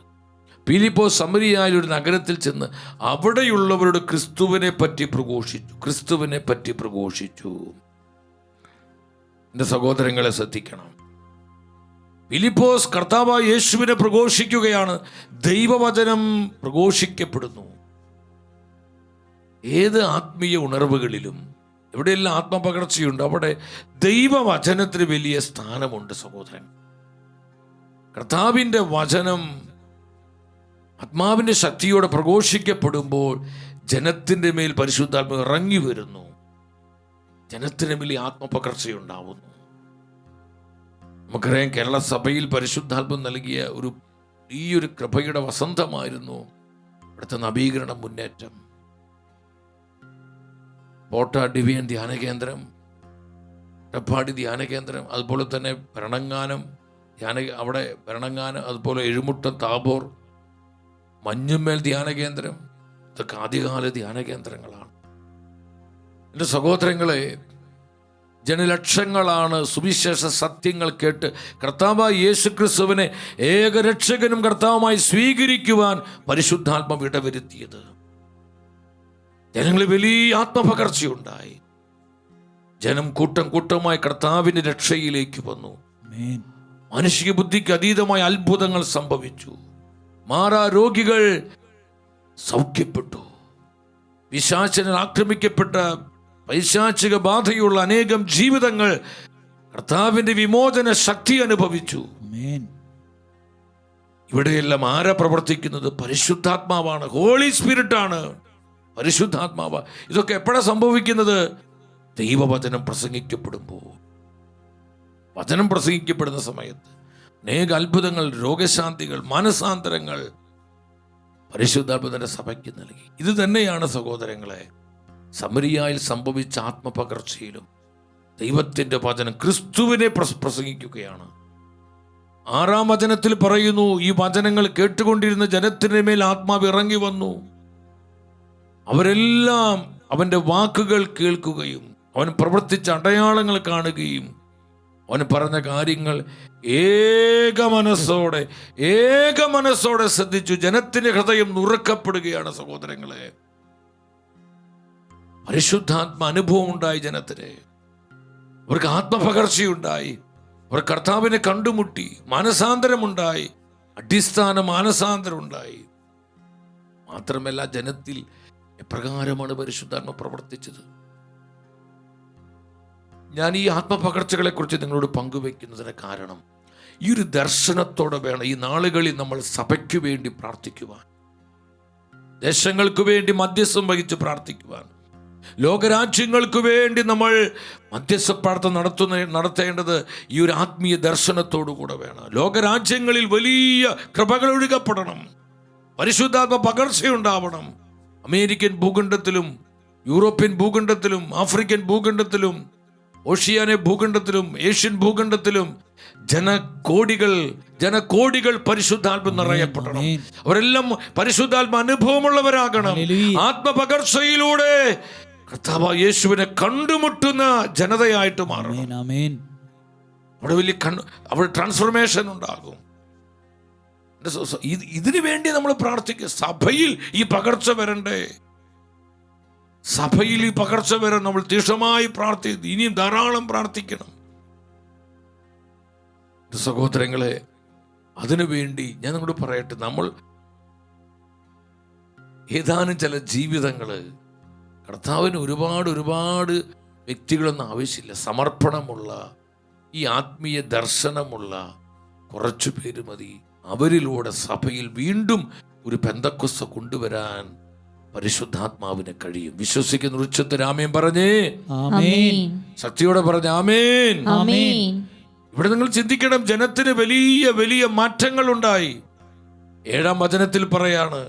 Speaker 1: ഫിലിപ്പോസ് സമരിയായ ഒരു നഗരത്തിൽ ചെന്ന് അവിടെയുള്ളവരോട് ക്രിസ്തുവിനെ പറ്റി പ്രഘോഷിച്ചു. എൻ്റെ സഹോദരങ്ങളെ ശ്രദ്ധിക്കണം. ഫിലിപ്പോസ് കർത്താവായ യേശുവിനെ പ്രഘോഷിക്കുകയാണ്. ദൈവവചനം പ്രഘോഷിക്കപ്പെടുന്നു. ഏത് ആത്മീയ ഉണർവുകളിലും എവിടെയെല്ലാം ആത്മപകർച്ചയുണ്ട് അവിടെ ദൈവവചനത്തിന് വലിയ സ്ഥാനമുണ്ട് സഹോദരൻ. കർത്താവിൻ്റെ വചനം ആത്മാവിൻ്റെ ശക്തിയോടെ പ്രഘോഷിക്കപ്പെടുമ്പോൾ ജനത്തിൻ്റെ മേൽ പരിശുദ്ധാത്മാവ് ഇറങ്ങി വരുന്നു. ജനത്തിന് വലിയ ആത്മപകർച്ചയുണ്ടാവുന്നു. നമുക്കറിയാം, കേരള സഭയിൽ പരിശുദ്ധാത്മാവ് നൽകിയ ഈ ഒരു കൃപയുടെ വസന്തമായിരുന്നു ഇവിടുത്തെ നവീകരണ മുന്നേറ്റം. പോട്ട ഡിവിയൻ ധ്യാന കേന്ദ്രം, ടപ്പാടി ധ്യാന കേന്ദ്രം, അതുപോലെ തന്നെ ഭരണങ്ങാനം അതുപോലെ എഴുമുട്ടം താബോർ, മഞ്ഞുമേൽ ധ്യാന കേന്ദ്രം, ഇതൊക്കെ ആദ്യകാല ധ്യാന കേന്ദ്രങ്ങളാണ്. എൻ്റെ സഹോദരങ്ങളെ, ജനലക്ഷങ്ങളാണ് സുവിശേഷ സത്യങ്ങൾ കേട്ട് കർത്താവായ യേശുക്രിസ്തുവിനെ ഏകരക്ഷകനും കർത്താവുമായി സ്വീകരിക്കുവാൻ പരിശുദ്ധാത്മാവ് ഇടവരുത്തിയത്. ജനങ്ങളിൽ വലിയ ആത്മപകർച്ചയുണ്ടായി. ജനം കൂട്ടം കൂട്ടമായി കർത്താവിൻ്റെ രക്ഷയിലേക്ക് വന്നു. മനുഷ്യ ബുദ്ധിക്ക് അതീതമായ അത്ഭുതങ്ങൾ സംഭവിച്ചു. മാറാ രോഗികൾ സൗഖ്യപ്പെട്ടു. പിശാചനാൽ ആക്രമിക്കപ്പെട്ട പൈശാചിക ബാധയുള്ള അനേകം ജീവിതങ്ങൾ കർത്താവിൻ്റെ വിമോചന ശക്തി അനുഭവിച്ചു. ഇവിടെയെല്ലാം ആരാ പ്രവർത്തിക്കുന്നത്? പരിശുദ്ധാത്മാവാണ്. ഹോളി സ്പിരിറ്റാണ്, പരിശുദ്ധാത്മാവ്. ഇതൊക്കെ എപ്പോഴാണ് സംഭവിക്കുന്നത്? ദൈവവചനം പ്രസംഗിക്കപ്പെടുമ്പോൾ. വചനം പ്രസംഗിക്കപ്പെടുന്ന സമയത്ത് അനേക അത്ഭുതങ്ങൾ, രോഗശാന്തികൾ, മാനസാന്തരങ്ങൾ പരിശുദ്ധാത്മാവിന്റെ സഭയ്ക്ക് നൽകി. ഇത് തന്നെയാണ് സഹോദരങ്ങളെ സമരിയായിൽ സംഭവിച്ച ആത്മപകർച്ചയിലും. ദൈവത്തിൻ്റെ വചനം ക്രിസ്തുവിനെ പ്രസംഗിക്കുകയാണ്. 6-ാം വചനത്തിൽ പറയുന്നു, ഈ വചനങ്ങൾ കേട്ടുകൊണ്ടിരുന്ന ജനത്തിന് മേൽ ആത്മാവ് ഇറങ്ങി വന്നു. അവരെല്ലാം അവൻ്റെ വാക്കുകൾ കേൾക്കുകയും അവൻ പ്രവർത്തിച്ച അടയാളങ്ങൾ കാണുകയും അവൻ പറഞ്ഞ കാര്യങ്ങൾ ഏക മനസ്സോടെ ശ്രദ്ധിച്ചു. ജനത്തിന്റെ ഹൃദയം നുറുക്കപ്പെടുകയാണ് സഹോദരങ്ങളെ. പരിശുദ്ധാത്മ അനുഭവം ഉണ്ടായി ജനത്തിന്. അവർക്ക് ആത്മപകർച്ചയുണ്ടായി. അവർ കർത്താവിനെ കണ്ടുമുട്ടി. മാനസാന്തരമുണ്ടായി. അടിസ്ഥാന മാനസാന്തരം ഉണ്ടായി. മാത്രമല്ല, ജനത്തിൽ എപ്രകാരമാണ് പരിശുദ്ധാത്മ പ്രവർത്തിച്ചത്? ഞാൻ ഈ ആത്മപകർച്ചകളെ കുറിച്ച് നിങ്ങളോട് പങ്കുവെക്കുന്നതിന് കാരണം, ഈ ഒരു ദർശനത്തോടെ വേണം ഈ നാളുകളിൽ നമ്മൾ സഭയ്ക്ക് വേണ്ടി പ്രാർത്ഥിക്കുവാൻ, ദേശങ്ങൾക്ക് വേണ്ടി മധ്യസ്ഥം വഹിച്ച് പ്രാർത്ഥിക്കുവാൻ, ലോകരാജ്യങ്ങൾക്ക് വേണ്ടി നമ്മൾ മധ്യസ്ഥ പ്രാർത്ഥന നടത്തേണ്ടത് ഈ ഒരു ആത്മീയ ദർശനത്തോടു കൂടെ വേണം. ലോകരാജ്യങ്ങളിൽ വലിയ കൃപകൾ ഒഴുകപ്പെടണം. പരിശുദ്ധാത്മ പകർച്ചയുണ്ടാവണം. അമേരിക്കൻ ഭൂഖണ്ഡത്തിലും യൂറോപ്യൻ ഭൂഖണ്ഡത്തിലും ആഫ്രിക്കൻ ഭൂഖണ്ഡത്തിലും ഓഷ്യാന ഭൂഖണ്ഡത്തിലും ഏഷ്യൻ ഭൂഖണ്ഡത്തിലും ജനകോടികൾ പരിശുദ്ധാത്മ നിറയപ്പെടണം. അവരെല്ലാം പരിശുദ്ധാത്മ അനുഭവമുള്ളവരാകണം. ആത്മപകർച്ചയിലൂടെ കർത്താവായ യേശുവിനെ കണ്ടുമുട്ടുന്ന ജനതയായിട്ട് മാറണം. അവിടെ ട്രാൻസ്ഫോർമേഷൻ ഉണ്ടാകും. ഇതിനു വേണ്ടി നമ്മൾ പ്രാർത്ഥിക്കുക. സഭയിൽ ഈ പകർച്ച വരണ്ടേ? സഭയിൽ ഈ പകർച്ച വരാൻ നമ്മൾ തീക്ഷണമായി പ്രാർത്ഥിക്കും. ഇനിയും ധാരാളം പ്രാർത്ഥിക്കണം സഹോദരങ്ങളെ. അതിനുവേണ്ടി ഞാൻ നിങ്ങളോട് പറയട്ടെ, നമ്മൾ ഏതാനും ചില ജീവിതങ്ങള്, കർത്താവിന് ഒരുപാട് വ്യക്തികളൊന്നും ആവശ്യമില്ല. സമർപ്പണമുള്ള ഈ ആത്മീയ ദർശനമുള്ള കുറച്ചു പേര് മതി. അവരിലൂടെ സഭയിൽ വീണ്ടും ഒരു പെന്തക്കോസ്ത് കൊണ്ടുവരാൻ പരിശുദ്ധാത്മാവിന് കഴിയും. വിശ്വസിക്കുന്ന ഉച്ചത്തിൽ ആമേൻ പറഞ്ഞേ, ശക്തിയോടെ പറഞ്ഞ ആമേൻ. ഇവിടെ നിങ്ങൾ ചിന്തിക്കണം, ജനത്തിന് വലിയ മാറ്റങ്ങൾ ഉണ്ടായി. 7-ാം വചനത്തിൽ പറയാണ്,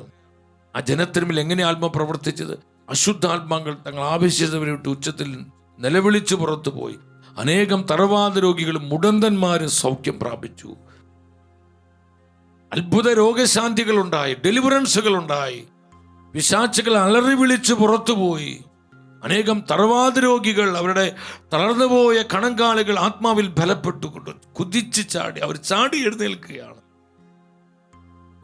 Speaker 1: ആ ജനത്തിന്മേൽ എങ്ങനെ ആത്മ പ്രവർത്തിച്ചത്? അശുദ്ധാത്മാക്കൾ തങ്ങൾ ആവശ്യതവരെ വിട്ട് ഉച്ചത്തിൽ നിലവിളിച്ച് പുറത്തു പോയി. അനേകം തറവാത രോഗികളും മുടന്തന്മാരും സൗഖ്യം പ്രാപിച്ചു. അത്ഭുത രോഗശാന്തികൾ ഉണ്ടായി, ഡെലിവറൻസുകൾ ഉണ്ടായി. പിശാചുകൾ അലറി വിളിച്ച് പുറത്തുപോയി. അനേകം തറവാട് രോഗികൾ, അവരുടെ തളർന്നുപോയ കണങ്കാലുകൾ ആത്മാവിൽ ബലപ്പെട്ടുകൊണ്ട് കുതിച്ച് ചാടി, അവർ ചാടി എഴുന്നേൽക്കുകയാണ്.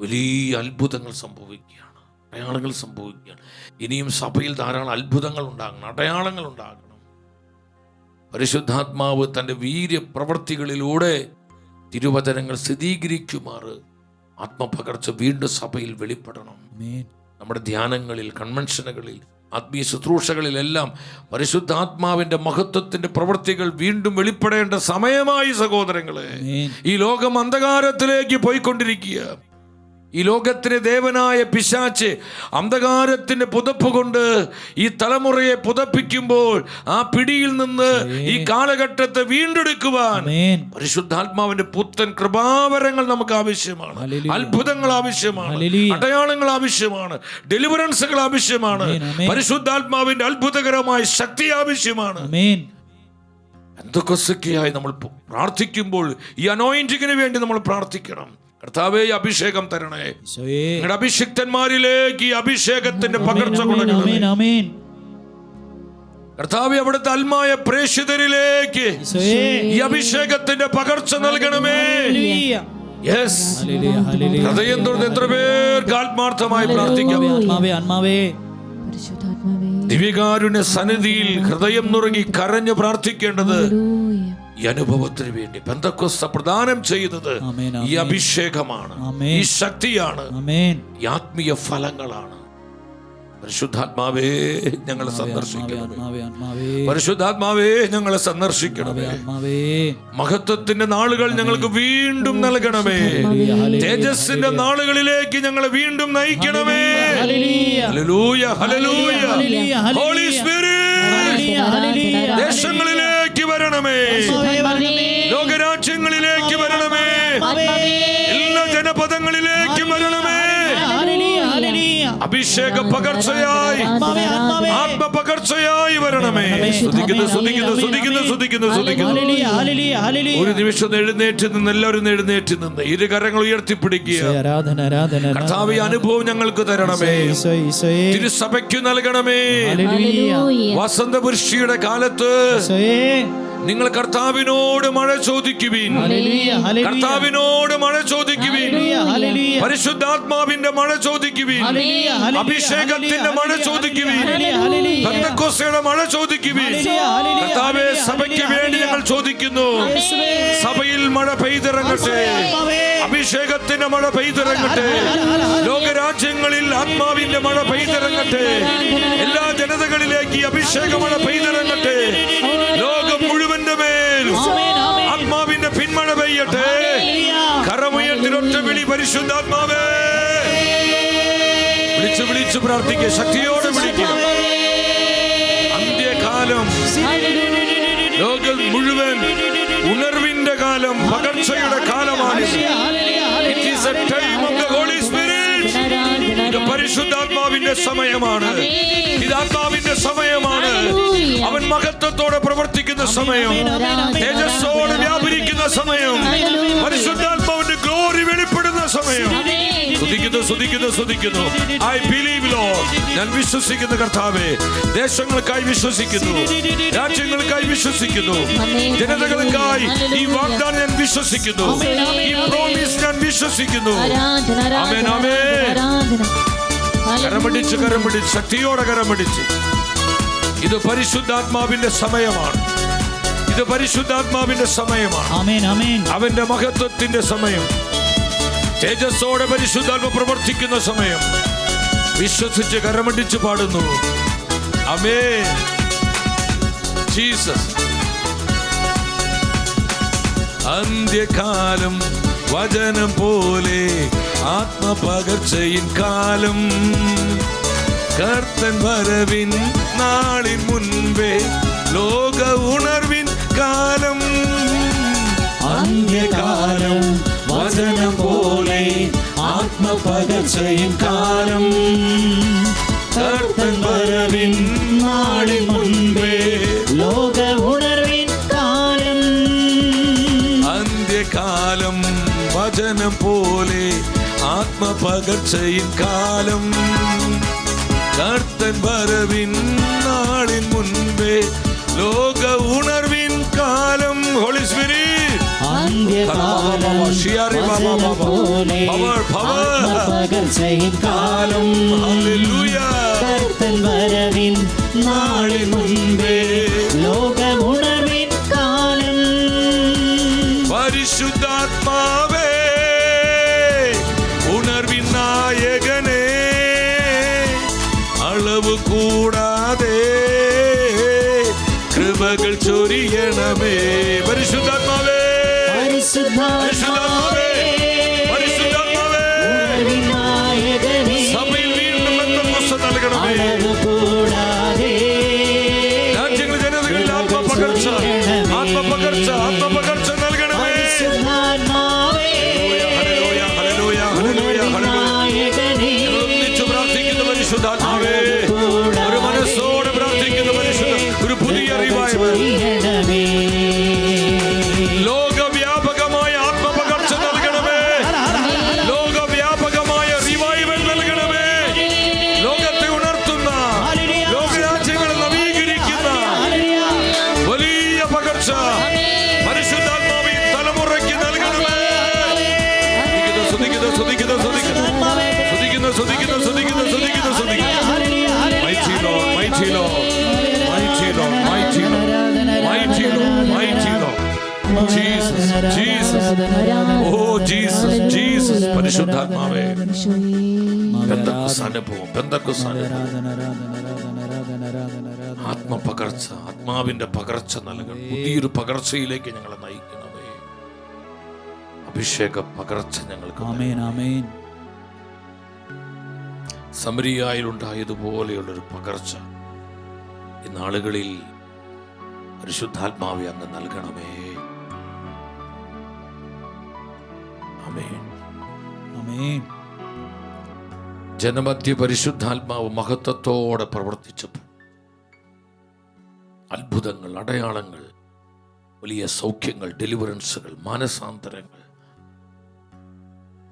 Speaker 1: വലിയ അത്ഭുതങ്ങൾ സംഭവിക്കുകയാണ്, അടയാളങ്ങൾ സംഭവിക്കുകയാണ്. ഇനിയും സഭയിൽ ധാരാളം അത്ഭുതങ്ങൾ ഉണ്ടാകണം, അടയാളങ്ങൾ ഉണ്ടാകണം. പരിശുദ്ധാത്മാവ് തൻ്റെ വീര്യപ്രവർത്തികളിലൂടെ തിരുവചനങ്ങൾ സ്ഥിരീകരിക്കുമാറ് ആത്മപകർച്ച വീണ്ടും സഭയിൽ വെളിപ്പെടണം. നമ്മുടെ ധ്യാനങ്ങളിൽ, കൺവെൻഷനുകളിൽ, ആത്മീയ ശുശ്രൂഷകളിലെല്ലാം പരിശുദ്ധാത്മാവിന്റെ മഹത്വത്തിന്റെ പ്രവൃത്തികൾ വീണ്ടും വെളിപ്പെടേണ്ട സമയമായി സഹോദരങ്ങളെ. ഈ ലോകം അന്ധകാരത്തിലേക്ക് പോയിക്കൊണ്ടിരിക്കുക. ഈ ലോകത്തിന് ദേവനായ പിശാച് അന്ധകാരത്തിന്റെ പുതപ്പ് കൊണ്ട് ഈ തലമുറയെ പുതപ്പിക്കുമ്പോൾ ആ പിടിയിൽ നിന്ന് ഈ കാലഘട്ടത്തെ വീണ്ടെടുക്കുവാൻ പരിശുദ്ധാത്മാവിന്റെ പുത്തൻ കൃപാവരങ്ങൾ നമുക്ക് ആവശ്യമാണ്. അത്ഭുതങ്ങൾ ആവശ്യമാണ്, അടയാളങ്ങൾ ആവശ്യമാണ്, ഡെലിവറൻസുകൾ ആവശ്യമാണ്, പരിശുദ്ധാത്മാവിന്റെ അത്ഭുതകരമായ ശക്തി ആവശ്യമാണ്. എന്തൊക്കെയായി നമ്മൾ പ്രാർത്ഥിക്കുമ്പോൾ ഈ അനോയിന്റിങ്ങിന് വേണ്ടി നമ്മൾ പ്രാർത്ഥിക്കണം. കർത്താവേ, അഭിഷേകം തരണേ. നിങ്ങളുടെ അഭിഷിക്തന്മാരിലേക്ക് ഈ അഭിഷേകത്തിന്റെ പകർച്ച കൊടുക്കണമേ. കർത്താവേ, അവിടുത്തെ ആത്മായ പ്രേക്ഷിതരിലേക്ക് ഈ അഭിഷേകത്തിന്റെ പകർച്ച നൽകണമേ. യെസ്, ഹൃദയം തുറന്ന് എത്ര പേർക്ക് ആത്മാർത്ഥമായി പ്രാർത്ഥിക്കാം. ദിവ്യകാരുണ്യ സന്നിധിയിൽ ഹൃദയം നുറുങ്ങി കരഞ്ഞു പ്രാർത്ഥിക്കേണ്ടത് ഈ അനുഭവത്തിന് വേണ്ടി. പെന്തക്കോസ്ത് പ്രദാനം ചെയ്തത് ഈ അഭിഷേകമാണ്, ഈ ശക്തിയാണ്, ഈ ആത്മീയ ഫലങ്ങളാണ്. പരിശുദ്ധാത്മാവേ, ഞങ്ങളെ സന്ദർശിക്കണമേ. പരിശുദ്ധാത്മാവേ, ഞങ്ങളെ സന്ദർശിക്കണമേ. മഹത്വത്തിന്റെ നാളുകൾ ഞങ്ങൾക്ക് വീണ്ടും നൽകണമേ. തേജസ്സിന്റെ നാളുകളിലേക്ക് ഞങ്ങളെ വീണ്ടും നയിക്കണമേ. Hallelujah, hallelujah. ഹോളി സ്പിരിറ്റ് ദേശങ്ങളിലേക്ക് വരണമേ, ലോകരാജ്യങ്ങളിലേക്ക് വരണമേ, എല്ലാ ജനപദങ്ങളിലേക്ക് വരണമേ. അഭിഷേക പകർച്ചയായി, ആത്മ പകർച്ചയായി വരണമേ. ഒരു നിമിഷം എഴുന്നേറ്റ് നിന്ന്, എല്ലാവരും എഴുന്നേറ്റ് നിന്ന് ഇരു കരങ്ങൾ ഉയർത്തിപ്പിടിക്കുക. കർത്താവേ, അനുഭവം ഞങ്ങൾക്ക് തരണമേ, തിരുസഭയ്ക്ക് നൽകണമേ. വസന്തപുരുഷിയുടെ കാലത്ത് നിങ്ങൾ കർത്താവിനോട് മഴ ചോദിക്കുവിൻ, കർത്താവിനോട് മഴ ചോദിക്കുവിൻ, പരിശുദ്ധാത്മാവിന്റെ മഴ ചോദിക്കുവിൻ, അഭിഷേകത്തിന്റെ മഴ ചോദിക്കുവിൻ, പെന്തക്കോസ്തയുടെ മഴ ചോദിക്കുവിൻ. കർത്താവേ, സഭയ്ക്ക് വേണ്ടി ഞങ്ങൾ ചോദിക്കുന്നു. സഭയിൽ മഴ പെയ്തിറങ്ങട്ടെ, അഭിഷേകത്തിന്റെ മഴ പെയ്തിറങ്ങട്ടെ, ലോകരാജ്യങ്ങളിൽ ആത്മാവിന്റെ മഴ പെയ്തിറങ്ങട്ടെ, എല്ലാ ജനതകളിലേക്ക് അഭിഷേക മഴ പെയ്തിറങ്ങട്ടെ. ലോകം മുഴുവന്റെ മേൽ ആത്മാവിന്റെ പിന്മഴ പെയ്യട്ടെ. കരമുയർത്തിനൊറ്റ വിളി, പരിശുദ്ധാത്മാവേ. വിളിച്ചു വിളിച്ചു പ്രാർത്ഥിക്കുക, ശക്തിയോടെ വിളിക്കുക. അന്ത്യകാലം, ലോകം മുഴുവൻ ഉണർവിന്റെ കാലം, പകർച്ചയുടെ കാലമാണ്. It is a time of the Holy Spirit. ഇത് പരിശുദ്ധാത്മാവിന്റെ സമയമാണ്, ഇത് ആത്മാവിന്റെ സമയമാണ്. അവൻ മഹത്വത്തോടെ പ്രവർത്തിക്കുന്ന സമയം, തേജസ്സോടെ വ്യാപരിക്കുന്ന സമയം, പരിശുദ്ധാത്മാവിന്റെ ഗ്ലോറി വെളിപ്പെടുന്ന സമയം. സ്തുതിക്കുന്നു. I believe, Lord. ഞാൻ വിശ്വസിക്കുന്നു കർത്താവേ. ദേശങ്ങൾക്കായി വിശ്വസിക്കുന്നു, രാജ്യങ്ങൾക്കായി വിശ്വസിക്കുന്നു, ജനതകൾക്കായി ഈ വാഗ്ദാനം ഞാൻ വിശ്വസിക്കുന്നു, ഈ പ്രോമിസ് ഞാൻ വിശ്വസിക്കുന്നു. ആമേൻ, ആമേൻ. കരമടിച്ച് ശക്തിയോടെ കരമടിച്ച്. ഇത് പരിശുദ്ധാത്മാവിന്റെ സമയമാണ്, ഇത് പരിശുദ്ധാത്മാവിന്റെ സമയമാണ്. അവന്റെ മഹത്വത്തിന്റെ സമയം, തേജസ്സോടെ പരിശുദ്ധാത്മ പ്രവർത്തിക്കുന്ന സമയം. വിശ്വസിച്ച് കരമടിച്ച് പാടുന്നു. ആമേൻ, ജീസസ്. അന്ത്യകാലം വചനം പോലെ ആത്മപകർച്ചയിൻ കാലം, കർത്തൻ വരവിൻ നാളിൻ മുൻപേ ലോക ഉണർവിൻ കാലം. അന്ത്യകാലം വചനം പോലെ ആത്മപകർച്ചയിൻ കാലം, കർത്തൻ വരവിൻ നാളിൻ മുൻപേ ലോക ഉണർവിൻ കാലം. അന്ത്യകാലം വചനം പോലെ ആത്മപകർച്ചയിൻ കാലം, കർത്തൻ വരവിൻ നാളിൻ മുൻപേ ലോക ഉണർവിൻ കാലം. ഹോളി സ്പിരിറ്റ്
Speaker 2: കർത്തൻ വരവിൻ നാളിൻ മുൻപേ ലോക ഉണർവിൻ കാലം.
Speaker 1: പരിശുദ്ധാത്മാവേ ഉണർവിൻ നായകനേ, അളവ് കൂടാതെ കൃപകൾ ചൊരിയണമേ. പരിശുദ്ധാത്മാവേ, പരിശുദ്ധാത്മാവേ, പരിശുദ്ധാത്മാവേ, സഭയിൽ വീണ്ടും ബന്ധം നൽകണമേ. രാജ്യങ്ങൾ ജനതകളിൽ ആത്മപകർച്ച, ആത്മപകർച്ച, ആത്മപകർച്ച നൽകണമേ. Hallelujah, hallelujah, hallelujah, hallelujah. ഒന്നിച്ചു പ്രാർത്ഥിക്കുന്ന പരിശുദ്ധാത്മാവേ, ഒരു മനസ്സോടെ പ്രാർത്ഥിക്കുന്ന പരിശുദ്ധ, ഒരു പുതിയ റിവൈവൽ, ലോകവ്യാപകമായ ആത്മപകർച്ച നൽകണമേ. ലോകവ്യാപകമായ റിവൈവൽ നൽകണമേ. ലോകത്തെ ഉണർത്തുന്ന, ലോകരാജ്യങ്ങളെ നവീകരിക്കുന്ന വലിയ പകർച്ച പരിശുദ്ധാത്മാവേ തലമുറയ്ക്ക് നൽകണമേ. സ്തുതിക്കുന്നു, സ്തുതിക്കുന്നു, സ്തുതിക്കുന്നു, സ്തുതിക്കുന്നു, സ്തുതിക്കുന്നു, സ്തുതിക്കുന്നു, സ്തുതിക്കുന്നു, സ്തുതിക്കുന്നു. Mighty Lord, mighty Lord, mighty Lord, mighty Lord, mighty Lord, mighty Lord. Jesus, Jesus, oh Jesus, Jesus. പരിശുദ്ധാത്മാവേ, പെന്തക്കോസ്ത് അനുഭവം, പെന്തക്കോസ്ത് അനുഭവം, ആത്മപകർച്ച, ആത്മാവിന്റെ പകർച്ച നൽകണം. പുതിയൊരു പകർച്ചയിലേക്ക് ഞങ്ങളെ നയിക്കണമേ. അഭിഷേക പകർച്ച ഞങ്ങൾക്ക്.
Speaker 2: ആമേൻ, ആമേൻ.
Speaker 1: സമരിയായിലുണ്ടായതുപോലെയുള്ളൊരു പകർച്ച ഈ നാളുകളിൽ പരിശുദ്ധാത്മാവെ അങ്ങ് നൽകണമേ. ആമേൻ,
Speaker 2: ആമേൻ.
Speaker 1: ജനമധ്യ പരിശുദ്ധാത്മാവ് മഹത്വത്തോടെ പ്രവർത്തിച്ചപ്പോൾ അത്ഭുതങ്ങൾ, അടയാളങ്ങൾ, വലിയ സൗഖ്യങ്ങൾ, ഡെലിവറൻസുകൾ, മാനസാന്തരങ്ങൾ,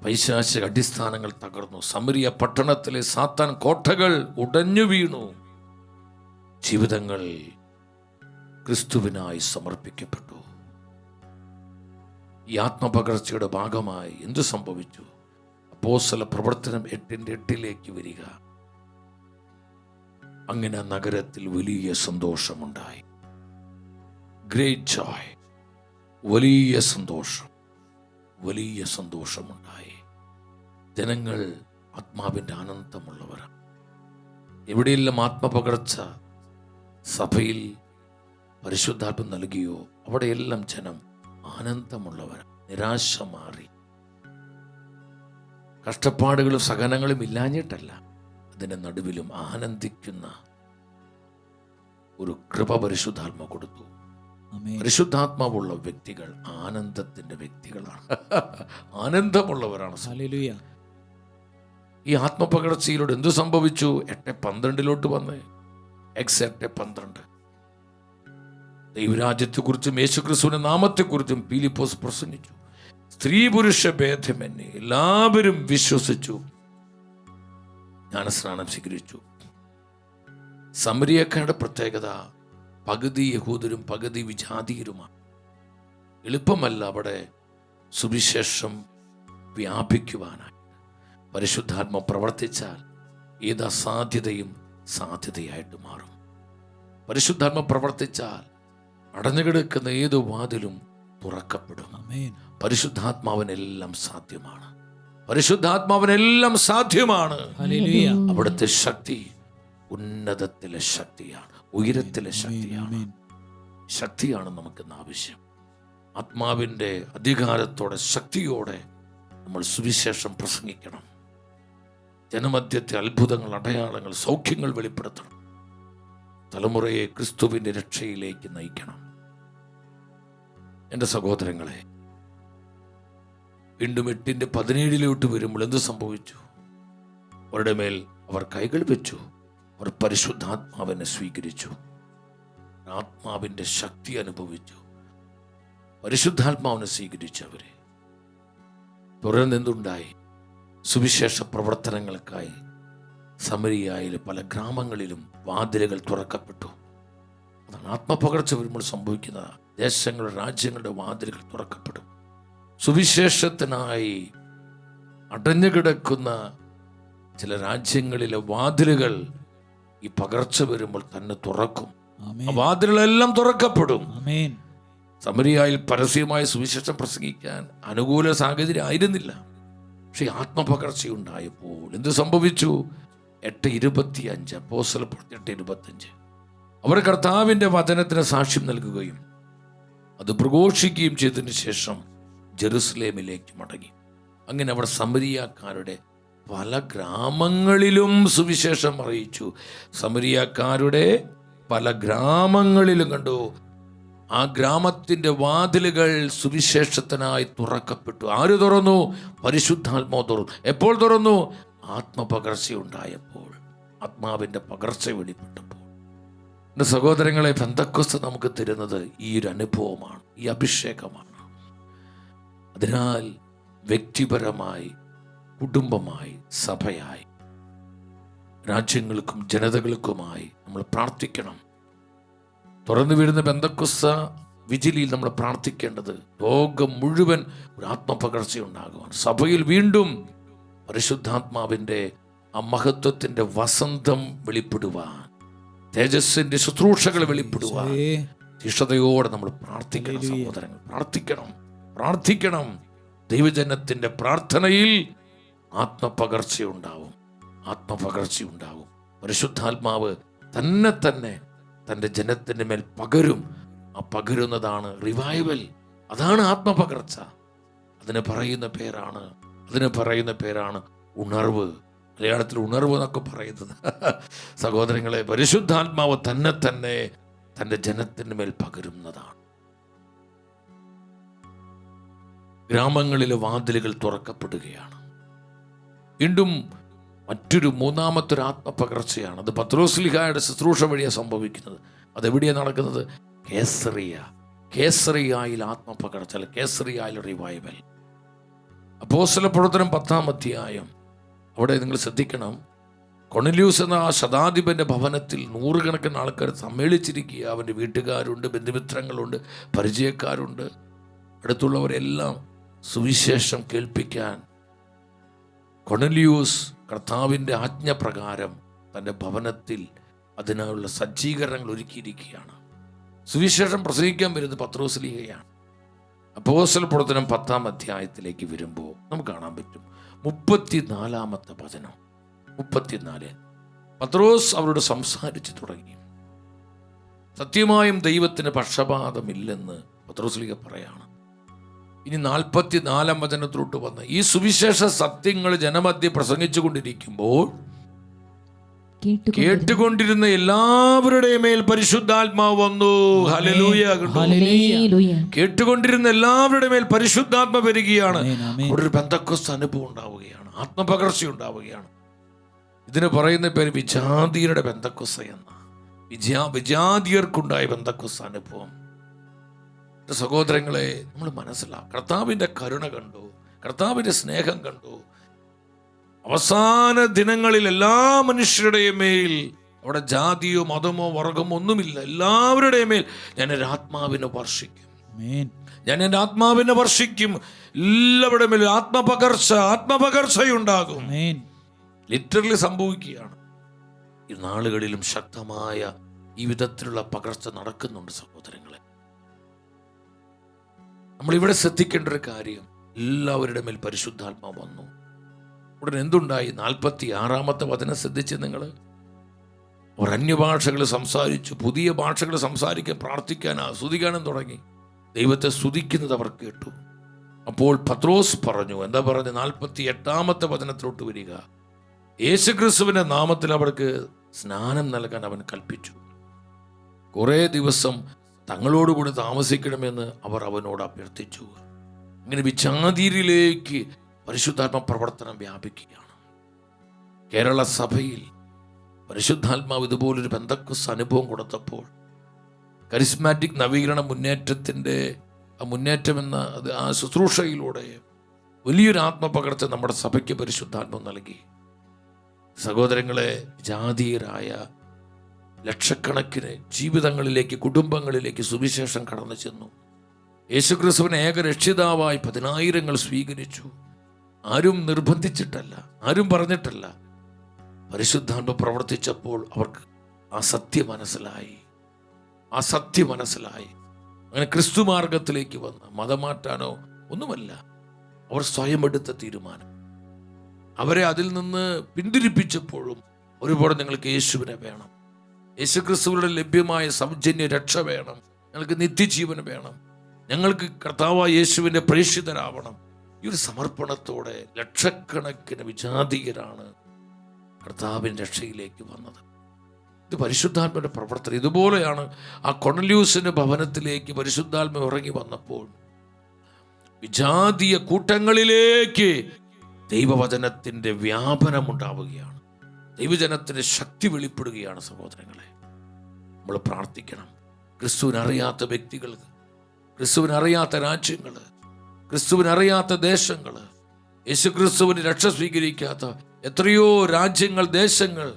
Speaker 1: പൈശാചിക അടിസ്ഥാനങ്ങൾ തകർന്നു. സമരിയ പട്ടണത്തിലെ സാത്താൻ കോട്ടകൾ ഉടഞ്ഞു വീണു. ജീവിതങ്ങൾ ക്രിസ്തുവിനായി സമർപ്പിക്കപ്പെട്ടു. ഈ ആത്മപകർച്ചയുടെ ഭാഗമായി എന്തു സംഭവിച്ചു? അപ്പോസ്തല പ്രവർത്തനം 8:8 വരിക. അങ്ങനെ നഗരത്തിൽ വലിയ സന്തോഷമുണ്ടായി. ഗ്രേറ്റ് ജോയ്, വലിയ സന്തോഷം, വലിയ സന്തോഷമുണ്ടായി. ജനങ്ങൾ ആത്മാവിൻ്റെ ആനന്ദമുള്ളവരാണ്. എവിടെയെല്ലാം ആത്മപകർച്ച സഭയിൽ പരിശുദ്ധാത്മ നൽകിയോ അവിടെയെല്ലാം ജനം ആനന്ദമുള്ളവരാണ്. നിരാശ മാറി. കഷ്ടപ്പാടുകളും സഹനങ്ങളും ഇല്ലാഞ്ഞിട്ടല്ല, അതിൻ്റെ നടുവിലും ആനന്ദിക്കുന്ന ഒരു കൃപ പരിശുദ്ധാത്മ കൊടുത്തു. പരിശുദ്ധാത്മാവുള്ള വ്യക്തികൾ ആനന്ദത്തിന്റെ വ്യക്തികളാണ്. ആനന്ദമുള്ളവരാണ്.
Speaker 2: ഹല്ലേലൂയ.
Speaker 1: ഈ ആത്മപകർച്ചയിലൂടെ എന്തു സംഭവിച്ചു? 8:12 വന്ന് Acts 8:12 ദൈവരാജ്യത്തെക്കുറിച്ചും യേശുക്രിസ്തുവിന്റെ നാമത്തെക്കുറിച്ചും ഫിലിപ്പോസ് പ്രസംഗിച്ചു. സ്ത്രീ പുരുഷ ഭേദമന്യേ എല്ലാവരും വിശ്വസിച്ചു, ജ്ഞാനസ്നാനം സ്വീകരിച്ചു. സമരിയക്കാരുടെ പ്രത്യേകത പകുതി യഹൂദരും പകുതി വിജാതീയരുമാണ്. എളുപ്പമല്ല അവിടെ സുവിശേഷം വ്യാപിക്കുവാനായി. പരിശുദ്ധാത്മ പ്രവർത്തിച്ചാൽ ഏത് അസാധ്യതയും സാധ്യതയായിട്ട് മാറും. പരിശുദ്ധാത്മ പ്രവർത്തിച്ചാൽ അടഞ്ഞുകിടക്കുന്ന ഏതു വാതിലും തുറക്കപ്പെടും. പരിശുദ്ധാത്മാവിനെല്ലാം സാധ്യമാണ്. പരിശുദ്ധാത്മാവിനെല്ലാം സാധ്യമാണ്. അവിടുത്തെ ശക്തി ഉന്നതത്തിലെ ശക്തിയാണ്, ഉയരത്തിലെ ശക്തിയാണ്. ശക്തിയാണ് നമുക്കിന്ന് ആവശ്യം. ആത്മാവിൻ്റെ അധികാരത്തോടെ, ശക്തിയോടെ നമ്മൾ സുവിശേഷം പ്രസംഗിക്കണം. ജനമധ്യത്തെ അത്ഭുതങ്ങൾ, അടയാളങ്ങൾ, സൗഖ്യങ്ങൾ വെളിപ്പെടുത്തണം. തലമുറയെ ക്രിസ്തുവിൻ്റെ രക്ഷയിലേക്ക് നയിക്കണം. എൻ്റെ സഹോദരങ്ങളെ, വീണ്ടും 8:17 വരുമ്പോൾ എന്ത് സംഭവിച്ചു? അവരുടെ മേൽ അവർ കൈകൾ വെച്ചു. അവർ പരിശുദ്ധാത്മാവിനെ സ്വീകരിച്ചു. ആത്മാവിൻ്റെ ശക്തി അനുഭവിച്ചു. പരിശുദ്ധാത്മാവിനെ സ്വീകരിച്ചവരെ തുടർന്ന് എന്തുണ്ടായി? സുവിശേഷ പ്രവർത്തനങ്ങൾക്കായി സമരിയായിലെ പല ഗ്രാമങ്ങളിലും വാതിലുകൾ തുറക്കപ്പെട്ടു. അതാണ് ആത്മപകർച്ച വരുമ്പോൾ സംഭവിക്കുന്നത്. ദേശങ്ങളുടെ, രാജ്യങ്ങളുടെ വാതിലുകൾ തുറക്കപ്പെടും. സുവിശേഷത്തിനായി അടഞ്ഞുകിടക്കുന്ന ചില രാജ്യങ്ങളിലെ വാതിലുകൾ ഈ പകർച്ച വരുമ്പോൾ തന്നെ തുറക്കും. ആ വാതിലുകളെല്ലാം തുറക്കപ്പെടും. സമരിയായിൽ പരസ്യമായ സുവിശേഷം പ്രസംഗിക്കാൻ അനുകൂല സാഹചര്യം ആയിരുന്നില്ല. പക്ഷെ ആത്മപകർച്ചയുണ്ടായപ്പോൾ എന്ത് സംഭവിച്ചു? 8:25 അപ്പോസ്തലർ 8:25 അവർ കർത്താവിൻ്റെ വചനത്തിന് സാക്ഷ്യം നൽകുകയും അത് പ്രഘോഷിക്കുകയും ചെയ്തതിനു ശേഷം ജെറുസലേമിലേക്ക് മടങ്ങി. അങ്ങനെ അവർ സമരിയാക്കാരുടെ പല ഗ്രാമങ്ങളിലും സുവിശേഷം അറിയിച്ചു. സമരിയാക്കാരുടെ പല ഗ്രാമങ്ങളിലും കണ്ടു, ആ ഗ്രാമത്തിൻ്റെ വാതിലുകൾ സുവിശേഷത്തിനായി തുറക്കപ്പെട്ടു. ആര് തുറന്നു? പരിശുദ്ധാത്മാവ് തുറന്നു. എപ്പോൾ തുറന്നു? ആത്മപകർച്ചയുണ്ടായപ്പോൾ, ആത്മാവിൻ്റെ പകർച്ച വെളിപ്പെട്ടപ്പോൾ. എൻ്റെ സഹോദരങ്ങളെ, പെന്തക്കോസ്ത് നമുക്ക് തരുന്നത് ഈ ഒരു അനുഭവമാണ്, ഈ അഭിഷേകമാണ്. അതിനാൽ വ്യക്തിപരമായി, കുടുംബമായി, സഭയായി, രാജ്യങ്ങൾക്കും ജനതകൾക്കുമായി നമ്മൾ പ്രാർത്ഥിക്കണം. തുറന്നു വീഴുന്ന പെന്തക്കോസ്ത് വിജിലിയിൽ നമ്മൾ പ്രാർത്ഥിക്കേണ്ടത് ലോകം മുഴുവൻ ഒരു ആത്മപകർച്ചയുണ്ടാകുവാൻ, സഭയിൽ വീണ്ടും പരിശുദ്ധാത്മാവിൻ്റെ ആ മഹത്വത്തിൻ്റെ വസന്തം വെളിപ്പെടുവാൻ, തേജസ്സിൻ്റെ ശുശ്രൂഷകൾ വെളിപ്പെടുവാൻ തീഷ്ണതയോടെ നമ്മൾ പ്രാർത്ഥിക്കണം. സഹോദരങ്ങൾ, പ്രാർത്ഥിക്കണം. ദൈവജനത്തിൻ്റെ പ്രാർത്ഥനയിൽ ആത്മപകർച്ചയുണ്ടാവും. പരിശുദ്ധാത്മാവ് തന്നെ തൻ്റെ ജനത്തിൻ്റെ മേൽ പകരും. ആ പകരുന്നതാണ് റിവൈവൽ. അതാണ് ആത്മപകർച്ച. അതിന് പറയുന്ന പേരാണ് ഉണർവ്. മലയാളത്തിൽ ഉണർവ് എന്നൊക്കെ പറയുന്നത്. സഹോദരങ്ങളെ, പരിശുദ്ധാത്മാവ് തന്നെ തൻ്റെ ജനത്തിൻ്റെ മേൽ പകരുന്നതാണ്. ഗ്രാമങ്ങളിലെ വാതിലുകൾ തുറക്കപ്പെടുകയാണ്. വീണ്ടും മറ്റൊരു മൂന്നാമത്തൊരു ആത്മപകർച്ചയാണ്. അത് പത്രോസ്ലിഹായുടെ ശുശ്രൂഷ വഴിയാണ് സംഭവിക്കുന്നത്. അതെവിടെയാണ് നടക്കുന്നത്? കേസറിയായിൽ ആത്മപകർച്ച, അല്ല കേസറിയായിൽ റിവൈവൽ. അപ്പോസ്തല പ്രവർത്തനം 10-ാം അധ്യായം, അവിടെ നിങ്ങൾ ശ്രദ്ധിക്കണം. കൊർന്നേലിയൂസ് എന്ന ആ ശതാധിപന്റെ ഭവനത്തിൽ നൂറുകണക്കിന് ആൾക്കാർ സമ്മേളിച്ചിരിക്കുക. അവൻ്റെ വീട്ടുകാരുണ്ട്, ബന്ധുമിത്രങ്ങളുണ്ട്, പരിചയക്കാരുണ്ട്, അടുത്തുള്ളവരെല്ലാം സുവിശേഷം കേൾപ്പിക്കാൻ കൊർന്നേലിയൂസ് കർത്താവിൻ്റെ ആജ്ഞപ്രകാരം തൻ്റെ ഭവനത്തിൽ അതിനുള്ള സജ്ജീകരണങ്ങൾ ഒരുക്കിയിരിക്കുകയാണ്. സുവിശേഷം പ്രസംഗിക്കാൻ വരുന്നത് പത്രോസ്ലീഹയാണ്. അപ്പോസ്തല പ്രവർത്തനം 10-ാം അധ്യായത്തിലേക്ക് വരുമ്പോൾ നമുക്ക് കാണാൻ പറ്റും 34-ാമത്തെ വചനം. 34 പത്രോസ് അവരോട് സംസാരിച്ചു തുടങ്ങി. സത്യമായും ദൈവത്തിന് പക്ഷപാതമില്ലെന്ന് പത്രോസ്ലീഹ പറയാണ്. ഇനി 44-ാം വചനത്തിലോട്ട് വന്ന് ഈ സുവിശേഷ സത്യങ്ങൾ ജനമധ്യ പ്രസംഗിച്ചു കൊണ്ടിരിക്കുമ്പോൾ കേട്ടുകൊണ്ടിരുന്ന എല്ലാവരുടെയും മേൽ പരിശുദ്ധാത്മാവ് വന്നു. ഹല്ലേലൂയ. കേട്ടുകൊണ്ടിരുന്ന എല്ലാവരുടെ മേൽ പരിശുദ്ധാത്മ വരികയാണ്. ഒരു പെന്തക്കോസ്ത് അനുഭവം ഉണ്ടാവുകയാണ്, ആത്മപകർച്ച ഇതിന് പറയുന്ന പേര് വിജാതിയരുടെ പെന്തക്കോസ്ത് എന്ന. വിജാതിയർക്കുണ്ടായ പെന്തക്കോസ്ത് അനുഭവം. സഹോദരങ്ങളെ, നമ്മൾ മനസ്സിലാക്കാം, കർത്താവിൻ്റെ കരുണ കണ്ടു, കർത്താവിൻ്റെ സ്നേഹം കണ്ടു. അവസാന ദിനങ്ങളിൽ എല്ലാ മനുഷ്യരുടെയും മേൽ, അവിടെ ജാതിയോ മതമോ വർഗമോ ഒന്നുമില്ല, എല്ലാവരുടെയും മേൽ ഞാൻ എൻ്റെ ആത്മാവിനെ വർഷിക്കും. എല്ലാവരുടെ മേലും ആത്മപകർച്ചയുണ്ടാകും. ലിറ്ററലി സംഭവിക്കുകയാണ്. ഈ നാളുകളിലും ശക്തമായ ഈ വിധത്തിലുള്ള പകർച്ച നടക്കുന്നുണ്ട്. സഹോദരങ്ങളെ, നമ്മളിവിടെ ശ്രദ്ധിക്കേണ്ട ഒരു കാര്യം, എല്ലാവരുടെ മേൽ പരിശുദ്ധാത്മാവ് വന്നു. ഉടനെ എന്തുണ്ടായി? 46-ാമത്തെ വചനം ശ്രദ്ധിച്ച് നിങ്ങൾ. അവർ അന്യഭാഷകൾ സംസാരിച്ചു, പുതിയ ഭാഷകൾ സംസാരിക്കാൻ, പ്രാർത്ഥിക്കാൻ, ആസ്വദിക്കാനും തുടങ്ങി. ദൈവത്തെ സ്തുതിക്കുന്നത് അവർ കേട്ടു. അപ്പോൾ പത്രോസ് പറഞ്ഞു, എന്താ പറഞ്ഞു? 48-ാമത്തെ വചനത്തിലോട്ട് വരിക. യേശുക്രിസ്തുവിന്റെ നാമത്തിൽ അവർക്ക് സ്നാനം നൽകാൻ അവൻ കൽപ്പിച്ചു. കുറേ ദിവസം തങ്ങളോടുകൂടി താമസിക്കണമെന്ന് അവർ അവനോട് അഭ്യർത്ഥിച്ചു. ഇങ്ങനെ വിജാതിയിലേക്ക് പരിശുദ്ധാത്മ പ്രവർത്തനം വ്യാപിക്കുകയാണ്. കേരള സഭയിൽ പരിശുദ്ധാത്മാവ് ഇതുപോലൊരു പെന്തക്കോസ്ത് അനുഭവം കൊടുത്തപ്പോൾ കരിസ്മാറ്റിക് നവീകരണ മുന്നേറ്റത്തിൻ്റെ മുന്നേറ്റമെന്ന ആ ശുശ്രൂഷയിലൂടെ വലിയൊരു ആത്മപകർച്ച നമ്മുടെ സഭയ്ക്ക് പരിശുദ്ധാത്മം നൽകി. സഹോദരങ്ങളെ, ജാതീയരായ ലക്ഷക്കണക്കിന് ജീവിതങ്ങളിലേക്ക്, കുടുംബങ്ങളിലേക്ക് സുവിശേഷം കടന്നു ചെന്നു. യേശുക്രിസ്തുവിനെ ഏക രക്ഷിതാവായി 10,000 സ്വീകരിച്ചു. ആരും നിർബന്ധിച്ചിട്ടല്ല, ആരും പറഞ്ഞിട്ടല്ല. പരിശുദ്ധാത്മ പ്രവർത്തിച്ചപ്പോൾ അവർക്ക് ആ സത്യം മനസ്സിലായി. അങ്ങനെ ക്രിസ്തു മാർഗത്തിലേക്ക് വന്ന് മതം മാറ്റാനോ ഒന്നുമല്ല, അവർ സ്വയം എടുത്ത തീരുമാനം. അവരെ അതിൽ നിന്ന് പിന്തിരിപ്പിച്ചപ്പോഴും ഒരുപാട് ഞങ്ങൾക്ക് യേശുവിനെ വേണം, യേശുക്രിസ്തുവിലൂടെ ലഭ്യമായ സൗജന്യ രക്ഷ വേണം, ഞങ്ങൾക്ക് നിത്യജീവൻ വേണം, ഞങ്ങൾക്ക് കർത്താവായ യേശുവിൻ്റെ പ്രേക്ഷിതരാവണം. ഈ ഒരു സമർപ്പണത്തോടെ ലക്ഷക്കണക്കിന് വിജാതീയരാണ് കർത്താവിൻ്റെ രക്ഷയിലേക്ക് വന്നത്. ഇത് പരിശുദ്ധാത്മയുടെ പ്രവർത്തനം. ഇതുപോലെയാണ് ആ കൊർന്നല്യൂസിന്റെ ഭവനത്തിലേക്ക് പരിശുദ്ധാത്മ ഇറങ്ങി വന്നപ്പോൾ വിജാതീയ കൂട്ടങ്ങളിലേക്ക് ദൈവവചനത്തിൻ്റെ വ്യാപനമുണ്ടാവുകയാണ്, ദൈവജനത്തിൻ്റെ ശക്തി വെളിപ്പെടുകയാണ്. സഹോദരങ്ങളെ, നമ്മൾ പ്രാർത്ഥിക്കണം. ക്രിസ്തുവിനറിയാത്ത വ്യക്തികൾ, ക്രിസ്തുവിനറിയാത്ത രാജ്യങ്ങൾ, ക്രിസ്തുവിനറിയാത്ത ദേശങ്ങൾ, യേശുക്രിസ്തുവിന് രക്ഷ സ്വീകരിക്കാത്ത എത്രയോ രാജ്യങ്ങൾ, ദേശങ്ങൾ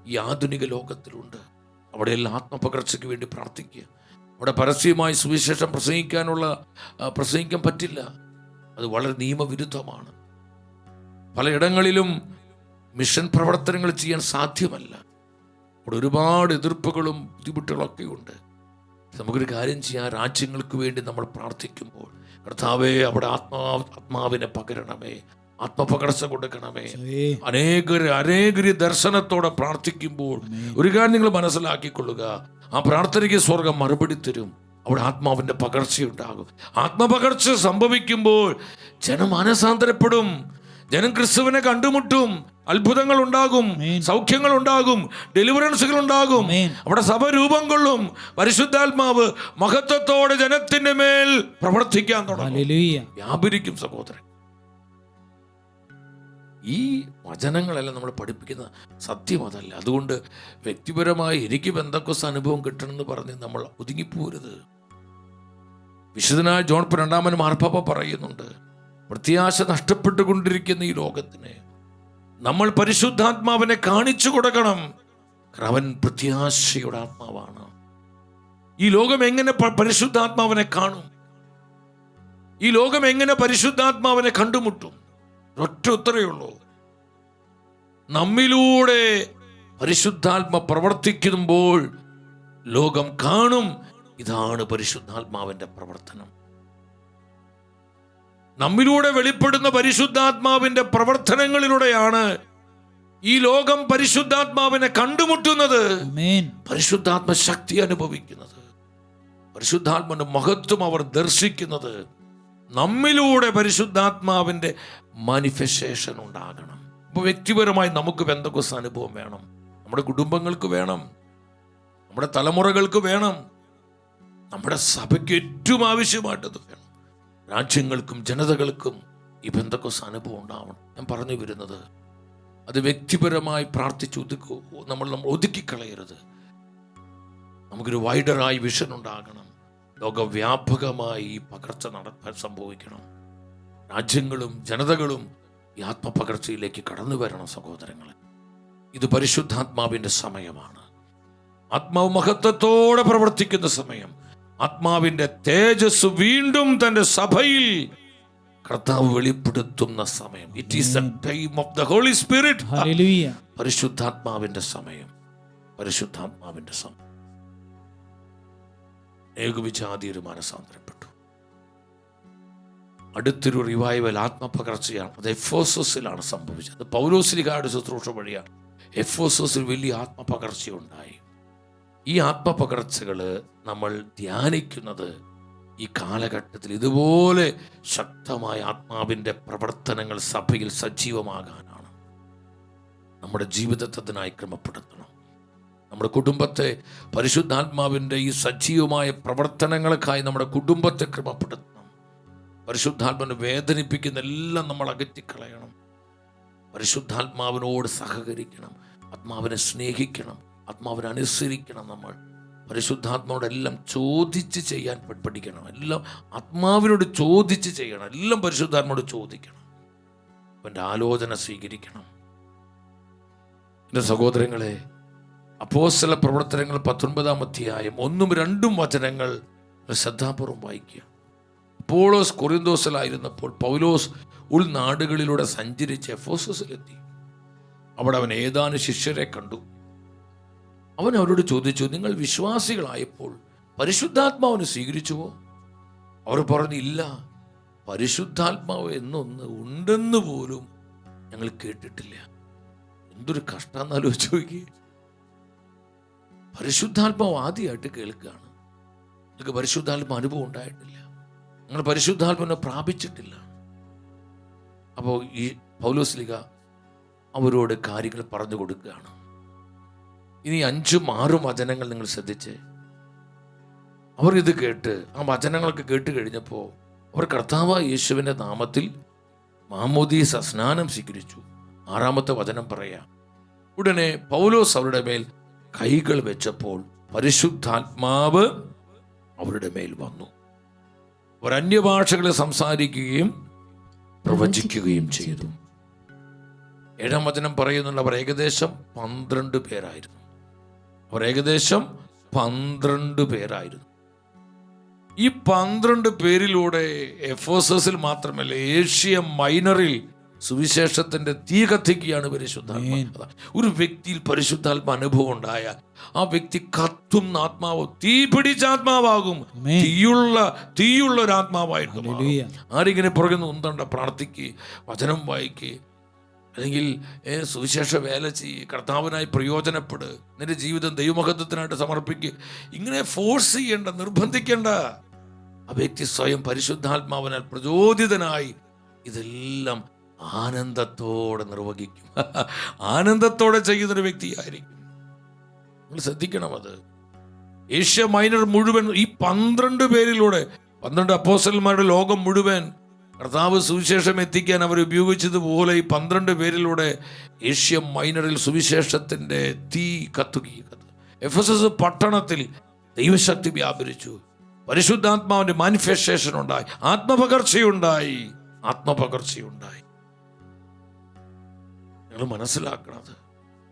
Speaker 1: ഈ ആധുനിക ലോകത്തിലുണ്ട്. അവിടെയെല്ലാം ആത്മപകർച്ചയ്ക്ക് വേണ്ടി പ്രാർത്ഥിക്കുക. അവിടെ പരസ്യമായി സുവിശേഷം പ്രസംഗിക്കാൻ പറ്റില്ല, അത് വളരെ നിയമവിരുദ്ധമാണ്. പലയിടങ്ങളിലും മിഷൻ പ്രവർത്തനങ്ങൾ ചെയ്യാൻ സാധ്യമല്ല. അവിടെ ഒരുപാട് എതിർപ്പുകളും ബുദ്ധിമുട്ടുകളൊക്കെ ഉണ്ട്. നമുക്കൊരു കാര്യം ചെയ്യാം, രാജ്യങ്ങൾക്ക് വേണ്ടി നമ്മൾ പ്രാർത്ഥിക്കുമ്പോൾ കർത്താവേ അവിടെ ആത്മാവിനെ പകരണമേ, ആത്മപകർച്ച കൊടുക്കണമേ. അനേകര് ദർശനത്തോടെ പ്രാർത്ഥിക്കുമ്പോൾ ഒരു കാര്യം നിങ്ങൾ മനസ്സിലാക്കിക്കൊള്ളുക, ആ പ്രാർത്ഥനയ്ക്ക് സ്വർഗം മറുപടി തരും. അവിടെ ആത്മാവിന്റെ പകർച്ചയുണ്ടാകും. ആത്മപകർച്ച സംഭവിക്കുമ്പോൾ ജനം മാനസാന്തരപ്പെടും, ജനം ക്രിസ്തുവിനെ കണ്ടുമുട്ടും, അത്ഭുതങ്ങൾ ഉണ്ടാകും, സൗഖ്യങ്ങൾ ഉണ്ടാകും, ഡെലിവറൻസുകൾ ഉണ്ടാകും. അവിടെ സഭ രൂപം കൊള്ളും. പരിശുദ്ധാത്മാവ് മഹത്വത്തോടെ ജനത്തിന്റെ മേൽ പ്രവർത്തിക്കാൻ തുടങ്ങും, വ്യാപരിക്കും. സഹോദരൻ, ഈ വചനങ്ങളെല്ലാം നമ്മൾ പഠിപ്പിക്കുന്ന സത്യം അതല്ല. അതുകൊണ്ട് വ്യക്തിപരമായി എനിക്ക് പെന്തക്കോസ്ത് അനുഭവം കിട്ടണമെന്ന് പറഞ്ഞ് നമ്മൾ ഒതുങ്ങിപ്പോരുത്. വിശുദ്ധനായ ജോൺ 2 മാർപ്പാപ്പ പറയുന്നുണ്ട്, പ്രത്യാശ നഷ്ടപ്പെട്ടുകൊണ്ടിരിക്കുന്ന ഈ ലോകത്തിന് നമ്മൾ പരിശുദ്ധാത്മാവിനെ കാണിച്ചു കൊടുക്കണം. അവൻ പ്രത്യാശയുടെ ആത്മാവാണ്. ഈ ലോകം എങ്ങനെ പരിശുദ്ധാത്മാവിനെ കാണും? ഈ ലോകം എങ്ങനെ പരിശുദ്ധാത്മാവിനെ കണ്ടുമുട്ടും? ഒറ്റ ഉത്തരവേ ഉള്ളൂ, നമ്മിലൂടെ പരിശുദ്ധാത്മ പ്രവർത്തിക്കുമ്പോൾ ലോകം കാണും. ഇതാണ് പരിശുദ്ധാത്മാവിന്റെ പ്രവർത്തനം. നമ്മിലൂടെ വെളിപ്പെടുന്ന പരിശുദ്ധാത്മാവിന്റെ പ്രവർത്തനങ്ങളിലൂടെയാണ് ഈ ലോകം പരിശുദ്ധാത്മാവിനെ കണ്ടുമുട്ടുന്നത്, പരിശുദ്ധാത്മ ശക്തി അനുഭവിക്കുന്നത്, പരിശുദ്ധാത്മാവിന്റെ മഹത്വം അവർ ദർശിക്കുന്നത്. നമ്മിലൂടെ പരിശുദ്ധാത്മാവിന്റെ മാനിഫെസ്റ്റേഷൻ ഉണ്ടാകണം. അപ്പോൾ വ്യക്തിപരമായി നമുക്ക് പെന്തക്കോസ്ത് അനുഭവം വേണം, നമ്മുടെ കുടുംബങ്ങൾക്ക് വേണം, നമ്മുടെ തലമുറകൾക്ക് വേണം, നമ്മുടെ സഭയ്ക്ക് ഏറ്റവും ആവശ്യമായിട്ടത് വേണം. രാജ്യങ്ങൾക്കും ജനതകൾക്കും ഈ പെന്തക്കോസ്ത് അനുഭവം ഉണ്ടാവണം. ഞാൻ പറഞ്ഞു വരുന്നത്, അത് വ്യക്തിപരമായി പ്രാർത്ഥിച്ച് നമ്മൾ ഒതുക്കിക്കളയരുത്. നമുക്കൊരു വൈഡറായി വിഷൻ ഉണ്ടാകണം. ലോകവ്യാപകമായി ഈ പകർച്ച സംഭവിക്കണം. രാജ്യങ്ങളും ജനതകളും ഈ ആത്മപകർച്ചയിലേക്ക് കടന്നു വരണം. സഹോദരങ്ങളെ, ഇത് പരിശുദ്ധാത്മാവിന്റെ സമയമാണ്. ആത്മാവ് മഹത്വത്തോടെ പ്രവർത്തിക്കുന്ന സമയം, ആത്മാവിന്റെ തേജസ് വീണ്ടും തന്റെ സഭയിൽ കർത്താവ് വെളിപ്പെടുത്തുന്ന സമയം. It is the time of the holy spirit. പരിശുദ്ധാത്മാവിന്റെ സമയം, പരിശുദ്ധാത്മാവിന്റെ സമയം. ഏകവിജാതീയർ മാനസാന്തരപ്പെട്ടു. അടുത്തൊരു റിവൈവൽ ആത്മപകർച്ചയാണ്. അത് എഫേസോസിലാണ് സംഭവിച്ചത്. അത് പൗലോസ്ലിഹായുടെ ശുശ്രൂഷ വഴിയാണ് എഫേസോസിൽ വലിയ ആത്മപകർച്ചയുണ്ടായി. ഈ ആത്മപകർച്ചകൾ നമ്മൾ ധ്യാനിക്കുന്നത് ഈ കാലഘട്ടത്തിൽ ഇതുപോലെ ശക്തമായ ആത്മാവിൻ്റെ പ്രവർത്തനങ്ങൾ സഭയിൽ സജീവമാകാനാണ്. നമ്മുടെ ജീവിതത്തെ അതിനായി ക്രമപ്പെടുത്തണം. നമ്മുടെ കുടുംബത്തെ പരിശുദ്ധാത്മാവിൻ്റെ ഈ സജീവമായ പ്രവർത്തനങ്ങൾക്കായി നമ്മുടെ കുടുംബത്തെ ക്രമപ്പെടുത്തണം. പരിശുദ്ധാത്മാവിനെ വേദനിപ്പിക്കുന്ന എല്ലാം നമ്മൾ അകറ്റിക്കളയണം. പരിശുദ്ധാത്മാവിനോട് സഹകരിക്കണം, ആത്മാവിനെ സ്നേഹിക്കണം, ആത്മാവിനെ അനുസരിക്കണം. നമ്മൾ പരിശുദ്ധാത്മാവോടെല്ലാം ചോദിച്ച് ചെയ്യാൻ പഠിക്കണം. എല്ലാം ആത്മാവിനോട് ചോദിച്ച് ചെയ്യണം. എല്ലാം പരിശുദ്ധാത്മാവോട് ചോദിക്കണം. അവൻ്റെ ആലോചന സ്വീകരിക്കണം. എൻ്റെ സഹോദരങ്ങളെ, അപ്പോസ്തല പ്രവർത്തനങ്ങൾ 19-ാം അധ്യായം 1-2 വചനങ്ങൾ ശ്രദ്ധാപൂർവം വായിക്കുക. അപ്പോളോസ് കൊറിന്തോസിലായിരുന്നപ്പോൾ പൗലോസ് ഉൾനാടുകളിലൂടെ സഞ്ചരിച്ച് എഫെസോസിലെത്തി. അവിടെ അവൻ ഏതാനും ശിഷ്യരെ കണ്ടു. അവൻ അവരോട് ചോദിച്ചു, നിങ്ങൾ വിശ്വാസികളായപ്പോൾ പരിശുദ്ധാത്മാവിനെ സ്വീകരിച്ചുവോ? അവർ പറഞ്ഞു, ഇല്ല, പരിശുദ്ധാത്മാവ് എന്നൊന്ന് ഉണ്ടെന്ന് പോലും ഞങ്ങൾ കേട്ടിട്ടില്ല. എന്തൊരു കഷ്ടം ആലോചിച്ച് നോക്കി. പരിശുദ്ധാത്മാവ് ആദ്യമായിട്ട് കേൾക്കുകയാണ്. നിങ്ങൾക്ക് പരിശുദ്ധാത്മ അനുഭവം ഉണ്ടായിട്ടില്ല, നിങ്ങൾ പരിശുദ്ധാത്മാവിനെ പ്രാപിച്ചിട്ടില്ല. അപ്പോൾ ഈ പൗലോസ്ലീഹ അവരോട് കാര്യങ്ങൾ പറഞ്ഞു കൊടുക്കുകയാണ്. ഇനി 5-6 വചനങ്ങൾ നിങ്ങൾ ശ്രദ്ധിച്ച്. അവർ ഇത് കേട്ട് ആ വചനങ്ങളൊക്കെ കേട്ട് കഴിഞ്ഞപ്പോൾ അവർ കർത്താവായ യേശുവിൻ്റെ നാമത്തിൽ മാമോദീസ സ്നാനം സ്വീകരിച്ചു. 6-ാമത്തെ വചനം പറയാം. ഉടനെ പൗലോസ് അവരുടെ മേൽ കൈകൾ വെച്ചപ്പോൾ പരിശുദ്ധാത്മാവ് അവരുടെ മേൽ വന്നു. അവർ അന്യഭാഷകളെ സംസാരിക്കുകയും പ്രവചിക്കുകയും ചെയ്തു. 7-ാം വചനം പറയുന്നുണ്ട്, അവർ ഏകദേശം 12 പേരായിരുന്നു. അവർ ഏകദേശം 12 പേരായിരുന്നു. ഈ 12 പേരിലൂടെ എഫെസോസിൽ മാത്രമല്ല, ഏഷ്യ മൈനറിൽ സുവിശേഷത്തിന്റെ തീ കത്തിക്കുകയാണ് പരിശുദ്ധാത്മ. ഒരു വ്യക്തിയിൽ പരിശുദ്ധാത്മ അനുഭവം ഉണ്ടായാൽ ആ വ്യക്തി കത്തുന്ന ആത്മാവ്, തീ പിടിച്ച ആത്മാവാകും, തീയുള്ള ഒരു ആത്മാവായിരുന്നു. ആരിങ്ങനെ പുറകെ ഉന്തണ്ട, പ്രാർത്ഥിക്കുക, വചനം വായിക്കുക, അല്ലെങ്കിൽ സുവിശേഷ വേല ചെയ്യ്, കർത്താവിനായി പ്രയോജനപ്പെട്, നിന്റെ ജീവിതം ദൈവമഹത്വത്തിനായിട്ട് സമർപ്പിക്കുക. ഇങ്ങനെ ഫോഴ്സ് ചെയ്യേണ്ട, നിർബന്ധിക്കേണ്ട. ആ വ്യക്തി സ്വയം പരിശുദ്ധാത്മാവിനാൽ പ്രചോദിതനായി ഇതെല്ലാം ആനന്ദത്തോടെ നിർവഹിക്കും. ആനന്ദത്തോടെ ചെയ്യുന്നൊരു വ്യക്തിയായിരിക്കും. നിങ്ങൾ ശ്രദ്ധിക്കണം. അത് ഏഷ്യ മൈനർ മുഴുവൻ ഈ 12 പേരിലൂടെ, 12 അപ്പോസ്തലന്മാരുടെ ലോകം മുഴുവൻ കർത്താവ് സുവിശേഷം എത്തിക്കാൻ അവർ ഉപയോഗിച്ചതുപോലെ ഈ 12 പേരിലൂടെ ഏഷ്യ മൈനറിൽ സുവിശേഷത്തിൻ്റെ തീ കത്തുകയും. എഫെസസ് പട്ടണത്തിൽ ദൈവശക്തി വ്യാപരിച്ചു. പരിശുദ്ധാത്മാവിന്റെ മാനിഫെസ്റ്റേഷൻ ഉണ്ടായി, ആത്മപകർച്ചയുണ്ടായി. നിങ്ങൾ മനസ്സിലാക്കണത്.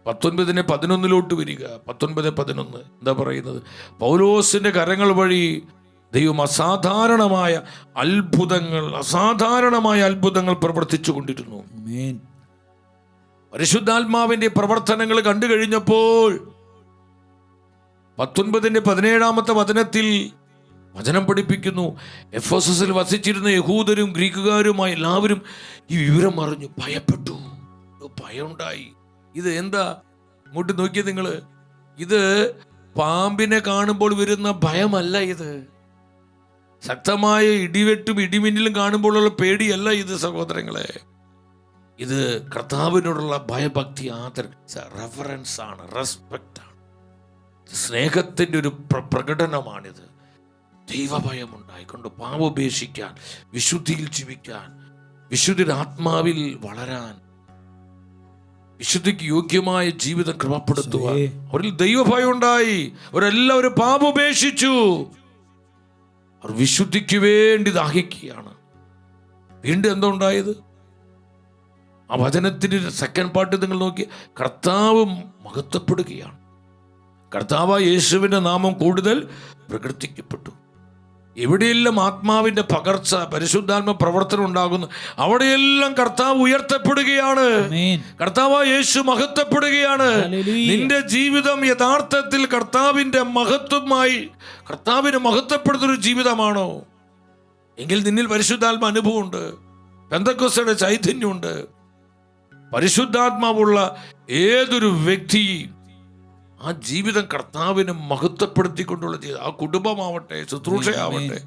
Speaker 1: 19:11 വരിക. 19:11 എന്താ പറയുന്നത്? പൗലോസിന്റെ കരങ്ങൾ വഴി ദൈവം അസാധാരണമായ അത്ഭുതങ്ങൾ പ്രവർത്തിച്ചു കൊണ്ടിരുന്നു. പരിശുദ്ധാത്മാവിന്റെ പ്രവർത്തനങ്ങൾ കണ്ടു കഴിഞ്ഞപ്പോൾ 19:17 വചനത്തിൽ വചനം പഠിപ്പിക്കുന്നു, എഫെസോസിൽ വസിച്ചിരുന്ന യഹൂദരും ഗ്രീക്കുകാരുമായി എല്ലാവരും ഈ വിവരം അറിഞ്ഞു ഭയപ്പെട്ടു. ഭയമുണ്ടായി. ഇത് എന്താ? ഇങ്ങോട്ട് നോക്കിയത് നിങ്ങൾ. ഇത് പാമ്പിനെ കാണുമ്പോൾ വരുന്ന ഭയമല്ല. ഇത് ശക്തമായ ഇടിവെട്ടും ഇടിമിന്നലും കാണുമ്പോഴുള്ള പേടിയല്ല ഇത് സഹോദരങ്ങളെ. ഇത് കർത്താവിനോടുള്ള ഭയഭക്തി, റെഫറൻസ് ആണ്, റെസ്പെക്റ്റ് ആണ്, സ്നേഹത്തിൻ്റെ ഒരു പ്രകടനമാണിത്. ദൈവഭയം ഉണ്ടായിക്കൊണ്ട് പാപോപേക്ഷിക്കാൻ, വിശുദ്ധിയിൽ ജീവിക്കാൻ, വിശുദ്ധിയുടെ ആത്മാവിൽ വളരാൻ, വിശുദ്ധിക്ക് യോഗ്യമായ ജീവിതം ക്രമപ്പെടുത്തുവാൻ അവരിൽ ദൈവഭയം ഉണ്ടായി. അവരെല്ലാവരും പാപോപേക്ഷിച്ചു. അവർ വിശുദ്ധിക്ക് വേണ്ടി ദാഹിക്കുകയാണ്. വീണ്ടും എന്താ ഉണ്ടായത്? ആ വചനത്തിന്റെ സെക്കൻഡ് പാർട്ട് നിങ്ങൾ നോക്കി. കർത്താവ് മഹത്വപ്പെടുകയാണ്. കർത്താവായ യേശുവിന്റെ നാമം കൂടുതൽ പ്രകീർത്തിക്കപ്പെട്ടു. എവിടെയെല്ലാം ആത്മാവിന്റെ പകർച്ച, പരിശുദ്ധാത്മ പ്രവർത്തനം ഉണ്ടാകുന്നു, അവിടെയെല്ലാം കർത്താവ് ഉയർത്തപ്പെടുകയാണ്. കർത്താവായ യേശു മഹത്വപ്പെടുകയാണ്. നിന്റെ ജീവിതം യഥാർത്ഥത്തിൽ കർത്താവിന്റെ മഹത്വമായി, കർത്താവിനെ മഹത്വപ്പെടുന്നൊരു ജീവിതമാണോ എങ്കിൽ നിന്നിൽ പരിശുദ്ധാത്മ അനുഭവമുണ്ട്, പെന്തക്കോസ്തയുടെ ചൈതന്യമുണ്ട്. പരിശുദ്ധാത്മാവുള്ള ഏതൊരു വ്യക്തി ആ ജീവിതം കർത്താവിനെ മഹത്വപ്പെടുത്തിക്കൊണ്ടുള്ള ജീവിതം, ആ കുടുംബമാവട്ടെ, ശുശ്രൂഷയാവട്ടെ,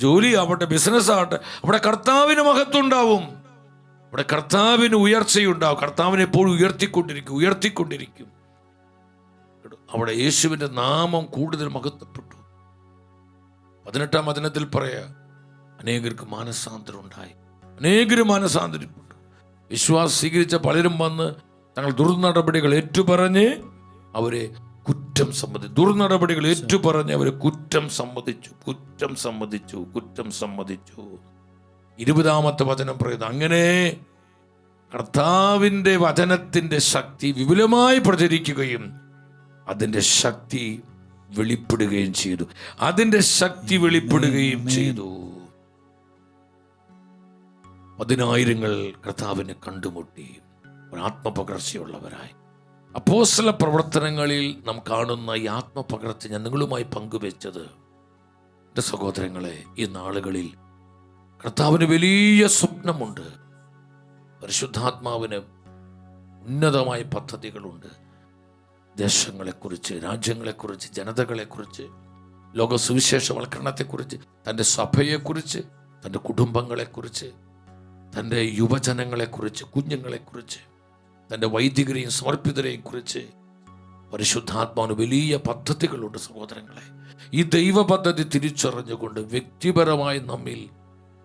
Speaker 1: ജോലിയാവട്ടെ, ബിസിനസ്സാവട്ടെ, അവിടെ കർത്താവിന് മഹത്വം ഉണ്ടാവും, അവിടെ കർത്താവിന് ഉയർച്ചയുണ്ടാവും. കർത്താവിനെ എപ്പോഴും ഉയർത്തിക്കൊണ്ടിരിക്കും. അവിടെ യേശുവിൻ്റെ നാമം കൂടുതൽ മഹത്വപ്പെട്ടു. 18-ാം വചനത്തിൽ പറയാ, അനേകർക്ക് മാനസാന്തരം ഉണ്ടായി, അനേകരും മാനസാന്തരപ്പെട്ടു. വിശ്വാസം സ്വീകരിച്ച പലരും വന്ന് തങ്ങൾ ദുർനടപടികൾ ഏറ്റുപറഞ്ഞ് അവരെ കുറ്റം സമ്മതിച്ചു. ദുർനടപടികൾ ഏറ്റുപറഞ്ഞ് അവരെ കുറ്റം സമ്മതിച്ചു. 20-ാമത്തെ വചനം പറയുന്നത്, അങ്ങനെ കർത്താവിൻ്റെ വചനത്തിൻ്റെ ശക്തി വിപുലമായി പ്രചരിക്കുകയും അതിൻ്റെ ശക്തി വെളിപ്പെടുകയും ചെയ്തു. അതിൻ്റെ ശക്തി വെളിപ്പെടുകയും ചെയ്തു. പതിനായിരങ്ങൾ കർത്താവിനെ കണ്ടുമുട്ടി, ഒരു ആത്മപകർച്ചയുള്ളവരായി. അപ്പോസ്തല പ്രവർത്തനങ്ങളിൽ നാം കാണുന്ന ഈ ആത്മപകർച്ച ഞാൻ നിങ്ങളുമായി പങ്കുവെച്ചത്, എൻ്റെ സഹോദരങ്ങളെ, ഈ നാളുകളിൽ കർത്താവിന് വലിയ സ്വപ്നമുണ്ട്. പരിശുദ്ധാത്മാവിന് ഉന്നതമായ പദ്ധതികളുണ്ട്. ദേശങ്ങളെക്കുറിച്ച്, രാജ്യങ്ങളെക്കുറിച്ച്, ജനതകളെക്കുറിച്ച്, ലോക സുവിശേഷവൽക്കരണത്തെക്കുറിച്ച്, തൻ്റെ സഭയെക്കുറിച്ച്, തൻ്റെ കുടുംബങ്ങളെക്കുറിച്ച്, തൻ്റെ യുവജനങ്ങളെക്കുറിച്ച്, കുഞ്ഞുങ്ങളെക്കുറിച്ച്, തൻ്റെ വൈദികരെയും സമർപ്പിതരെയും കുറിച്ച് പരിശുദ്ധാത്മാവിന് വലിയ പദ്ധതികളുണ്ട് സഹോദരങ്ങളെ. ഈ ദൈവ പദ്ധതി തിരിച്ചറിഞ്ഞുകൊണ്ട് വ്യക്തിപരമായി നമ്മിൽ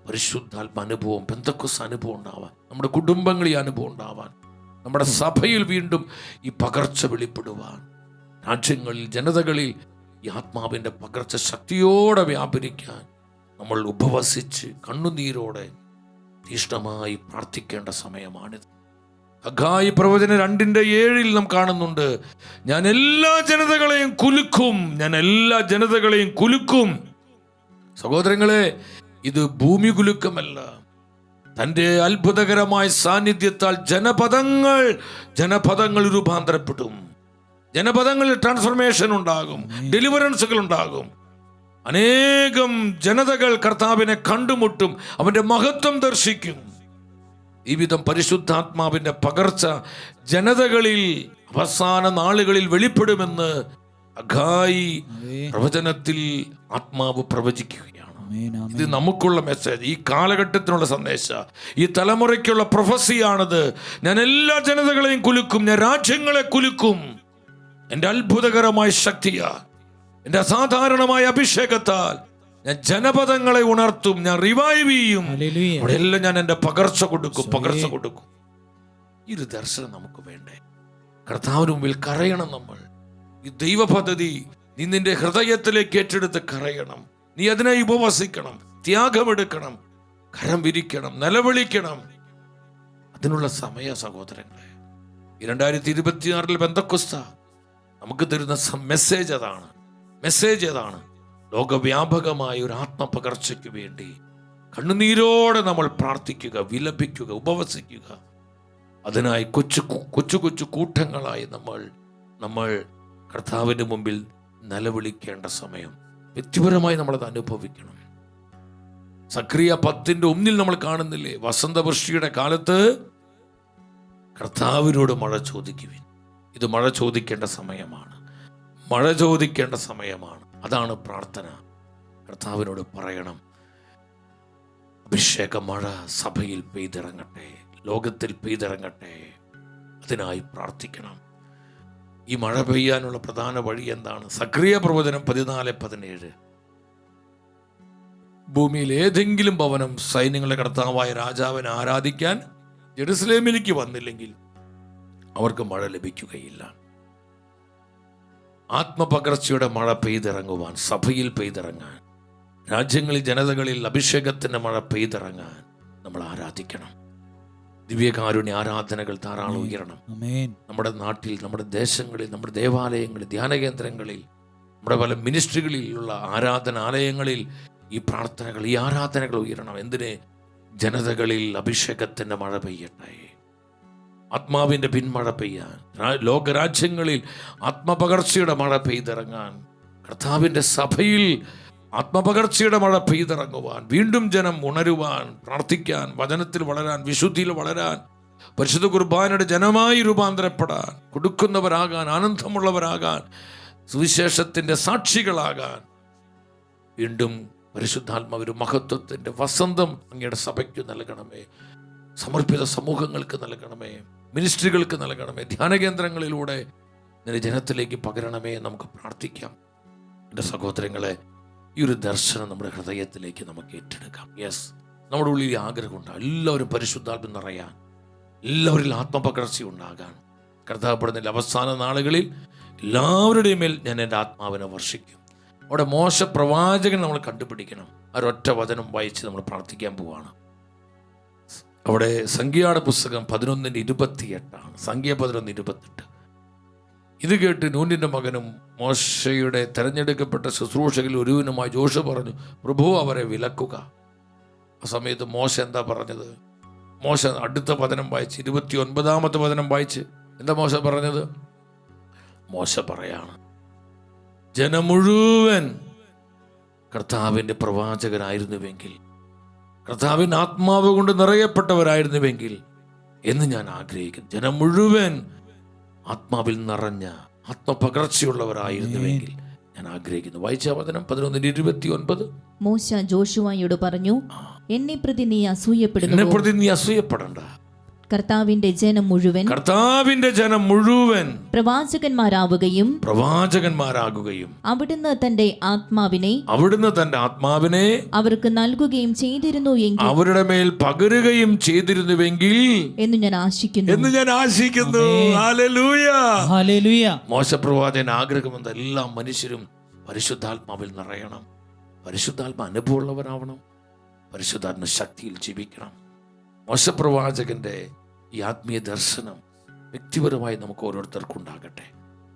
Speaker 1: പരിശുദ്ധാത്മ അനുഭവം, പെന്തക്കോസ്ത് അനുഭവം ഉണ്ടാവാൻ, നമ്മുടെ കുടുംബങ്ങളിൽ അനുഭവം ഉണ്ടാവാൻ, നമ്മുടെ സഭയിൽ വീണ്ടും ഈ പകർച്ച വെളിപ്പെടുവാൻ, രാജ്യങ്ങളിൽ, ജനതകളിൽ ഈ ആത്മാവിൻ്റെ പകർച്ച ശക്തിയോടെ വ്യാപരിക്കാൻ നമ്മൾ ഉപവസിച്ച് കണ്ണുനീരോടെ തീഷ്ണമായി പ്രാർത്ഥിക്കേണ്ട സമയമാണിത്. ഹഗ്ഗായി പ്രവചനം 2:7 നാം കാണുന്നുണ്ട്, ഞാൻ എല്ലാ ജനതകളെയും കുലുക്കും, ഞാൻ എല്ലാ ജനതകളെയും കുലുക്കും. സഹോദരങ്ങളെ, ഇത് ഭൂമി കുലുക്കമല്ല. തൻ്റെ അത്ഭുതകരമായ സാന്നിധ്യത്താൽ ജനപദങ്ങൾ രൂപാന്തരപ്പെടും. ജനപദങ്ങളിൽ ട്രാൻസ്ഫർമേഷൻ ഉണ്ടാകും, ഡെലിവറൻസുകൾ ഉണ്ടാകും. അനേകം ജനതകൾ കർത്താവിനെ കണ്ടുമുട്ടും, അവൻ്റെ മഹത്വം ദർശിക്കും. ഈ വിധം പരിശുദ്ധാത്മാവിൻ്റെ പകർച്ച ജനതകളിൽ അവസാന നാളുകളിൽ വെളിപ്പെടുമെന്ന് ഹഗ്ഗായി പ്രവചനത്തിൽ ആത്മാവ് പ്രവചിക്കുകയാണ്. ഇത് നമുക്കുള്ള മെസ്സേജ്, ഈ കാലഘട്ടത്തിനുള്ള സന്ദേശം, ഈ തലമുറയ്ക്കുള്ള പ്രൊഫസിയാണിത്. ഞാൻ എല്ലാ ജനതകളെയും കുലുക്കും, ഞാൻ രാജ്യങ്ങളെ കുലുക്കും. എൻ്റെ അത്ഭുതകരമായ ശക്തിയാ, എൻ്റെ അസാധാരണമായ അഭിഷേകത്താൽ ഞാൻ ജനപദങ്ങളെ ഉണർത്തും, ഞാൻ റിവൈവ് ചെയ്യും. അവിടെയെല്ലാം ഞാൻ എൻ്റെ പകർച്ച കൊടുക്കും. ഈ ഒരു ദർശനം നമുക്ക് വേണ്ടേ? കർത്താവിന് മുമ്പിൽ കരയണം നമ്മൾ. ഈ ദൈവ പദ്ധതി നീ നിന്റെ ഹൃദയത്തിലേക്ക് ഏറ്റെടുത്ത് കരയണം. നീ അതിനായി ഉപവസിക്കണം, ത്യാഗമെടുക്കണം, കരം വിരിക്കണം, നിലവിളിക്കണം. അതിനുള്ള സമയ സഹോദരങ്ങളെ, ഈ 2026 പെന്തക്കോസ്ത് നമുക്ക് തരുന്ന മെസ്സേജ് അതാണ്. ലോകവ്യാപകമായ ഒരു ആത്മപകർച്ചയ്ക്ക് വേണ്ടി കണ്ണുനീരോടെ നമ്മൾ പ്രാർത്ഥിക്കുക, വിലപിക്കുക, ഉപവസിക്കുക. അതിനായി കൊച്ചു കൂട്ടങ്ങളായി നമ്മൾ കർത്താവിൻ്റെ മുമ്പിൽ നിലവിളിക്കേണ്ട സമയം. വ്യക്തിപരമായി നമ്മളത് അനുഭവിക്കണം. സക്രിയ 10:1 നമ്മൾ കാണുന്നില്ലേ, വസന്തവൃഷ്ടിയുടെ കാലത്ത് കർത്താവിനോട് മഴ ചോദിക്കുവിൻ. ഇത് മഴ ചോദിക്കേണ്ട സമയമാണ്. അതാണ് പ്രാർത്ഥന. കർത്താവിനോട് പറയണം, അഭിഷേക മഴ സഭയിൽ പെയ്തിറങ്ങട്ടെ, ലോകത്തിൽ പെയ്തിറങ്ങട്ടെ. അതിനായി പ്രാർത്ഥിക്കണം. ഈ മഴ പെയ്യാനുള്ള പ്രധാന വഴി എന്താണ്? സക്രിയ പ്രവചനം 14:17 ഭൂമിയിൽ ഏതെങ്കിലും ഭവനം സൈന്യങ്ങളുടെ കർത്താവായ രാജാവിനെ ആരാധിക്കാൻ ജെറുസലേമിലേക്ക് വന്നില്ലെങ്കിൽ അവർക്ക് മഴ ലഭിക്കുകയില്ല. ആത്മപകർച്ചയുടെ മഴ പെയ്തിറങ്ങുവാൻ, സഭയിൽ പെയ്തിറങ്ങാൻ, രാജ്യങ്ങളിൽ, ജനതകളിൽ അഭിഷേകത്തിൻ്റെ മഴ പെയ്തിറങ്ങാൻ നമ്മൾ ആരാധിക്കണം. ദിവ്യകാരുണ്യ ആരാധനകൾ ധാരാളം ഉയരണം. നമ്മുടെ നാട്ടിൽ, നമ്മുടെ ദേശങ്ങളിൽ, നമ്മുടെ ദേവാലയങ്ങളിൽ, ധ്യാനകേന്ദ്രങ്ങളിൽ, നമ്മുടെ പല മിനിസ്ട്രികളിലുള്ള ആരാധനാലയങ്ങളിൽ ഈ ആരാധനകൾ ഉയരണം. എന്തിന്? ജനതകളിൽ അഭിഷേകത്തിൻ്റെ മഴ പെയ്യട്ടെ, ആത്മാവിൻ്റെ പിന്മഴ പെയ്യാൻ, ലോകരാജ്യങ്ങളിൽ ആത്മപകർച്ചയുടെ മഴ പെയ്തിറങ്ങാൻ, കർത്താവിൻ്റെ സഭയിൽ ആത്മപകർച്ചയുടെ മഴ പെയ്തിറങ്ങുവാൻ, വീണ്ടും ജനം ഉണരുവാൻ, പ്രാർത്ഥിക്കാൻ, വചനത്തിൽ വളരാൻ, വിശുദ്ധിയിൽ വളരാൻ, പരിശുദ്ധ കുർബാനയുടെ ജനമായി രൂപാന്തരപ്പെടാൻ, കൊടുക്കുന്നവരാകാൻ, ആനന്ദമുള്ളവരാകാൻ, സുവിശേഷത്തിൻ്റെ സാക്ഷികളാകാൻ, വീണ്ടും പരിശുദ്ധാത്മാവിന്റെ മഹത്വത്തിൻ്റെ വസന്തം അങ്ങയുടെ സഭയ്ക്ക് നൽകണമേ, സമർപ്പിത സമൂഹങ്ങൾക്ക് നൽകണമേ, മിനിസ്ട്രികൾക്ക് നൽകണമേ, ധ്യാനകേന്ദ്രങ്ങളിലൂടെ നിന്റെ ജനത്തിലേക്ക് പകരണമേ. നമുക്ക് പ്രാർത്ഥിക്കാം. എൻ്റെ സഹോദരങ്ങളെ, ഈ ഒരു ദർശനം നമ്മുടെ ഹൃദയത്തിലേക്ക് നമുക്ക് ഏറ്റെടുക്കാം. നമ്മുടെ ഉള്ളിൽ ആഗ്രഹമുണ്ട്, എല്ലാവരും പരിശുദ്ധാത്മ നിറയാൻ, എല്ലാവരിൽ ആത്മപകർച്ച ഉണ്ടാകാൻ. കർത്താവപ്പെടുന്ന അവസാന നാളുകളിൽ എല്ലാവരുടെയും മേൽ ഞാൻ എൻ്റെ ആത്മാവിനെ വർഷിക്കും. അവിടെ മോശ പ്രവാചകൻ നമ്മൾ കണ്ടുപിടിക്കണം. ഒരൊറ്റ വചനം വായിച്ച് നമ്മൾ പ്രാർത്ഥിക്കാൻ പോവാണ്. അവിടെ സംഖ്യയുടെ പുസ്തകം 11:28 സംഖ്യ 11:28. ഇത് കേട്ട് നൂനിൻ്റെ മകനും മോശയുടെ തെരഞ്ഞെടുക്കപ്പെട്ട ശുശ്രൂഷകളിൽ ഒരുവനുമായി ജോഷുവ പറഞ്ഞു, പ്രഭു അവരെ വിലക്കുക. ആ സമയത്ത് മോശ എന്താ പറഞ്ഞത്? മോശ അടുത്ത വചനം വായിച്ച് 29ാമത്തെ വചനം വായിച്ച് എന്താ മോശ പറഞ്ഞത്? മോശ പറയാണ്, ജനം മുഴുവൻ കർത്താവിൻ്റെ പ്രവാചകരായിരുന്നുവെങ്കിൽ, കർത്താവിൻ്റെ ആത്മാവ് കൊണ്ട് നിറയപ്പെട്ടവരായിരുന്നുവെങ്കിൽ എന്ന് ഞാൻ ആഗ്രഹിക്കുന്നു. ജനം മുഴുവൻ ആത്മാവിൽ നിറഞ്ഞ ആത്മപകർച്ചയുള്ളവരായിരുന്നുവെങ്കിൽ ഞാൻ ആഗ്രഹിക്കുന്നു. വായിച്ച വചനം 11:29.
Speaker 3: മോശ ജോഷുവയോട് പറഞ്ഞു, എന്നെ പ്രതി നീ
Speaker 1: എന്നെ
Speaker 3: അസൂയപ്പെടുന്നു.
Speaker 1: പ്രതി നീ അസൂയപ്പെടണ്ട.
Speaker 3: കർത്താവിന്റെ ജനം മുഴുവൻ പ്രവാചകന്മാരാവുകയും അവിടുന്ന് തന്റെ ആത്മാവിനെ അവർക്ക് നൽകുകയും ചെയ്തിരുന്നു എങ്കിൽ,
Speaker 1: അവരുടെ മേൽ പകരുകയും ചെയ്തിരുന്നുവെങ്കിൽ
Speaker 3: എന്ന് ഞാൻ ആശിക്കുന്നു.
Speaker 1: ഹല്ലേലൂയ.
Speaker 2: ഹല്ലേലൂയ.
Speaker 1: മോശ പ്രവാചകൻ ആഗ്രഹമെന്ന് എല്ലാ മനുഷ്യരും പരിശുദ്ധാത്മാവിൽ നിറയണം, പരിശുദ്ധാത്മ അനുഭവമുള്ളവരാവണം, പരിശുദ്ധാത്മ ശക്തിയിൽ ജീവിക്കണം. മോശ പ്രവാചകന്റെ ഈ ആത്മീയ ദർശനം വ്യക്തിപരമായി നമുക്ക് ഓരോരുത്തർക്കും ഉണ്ടാകട്ടെ.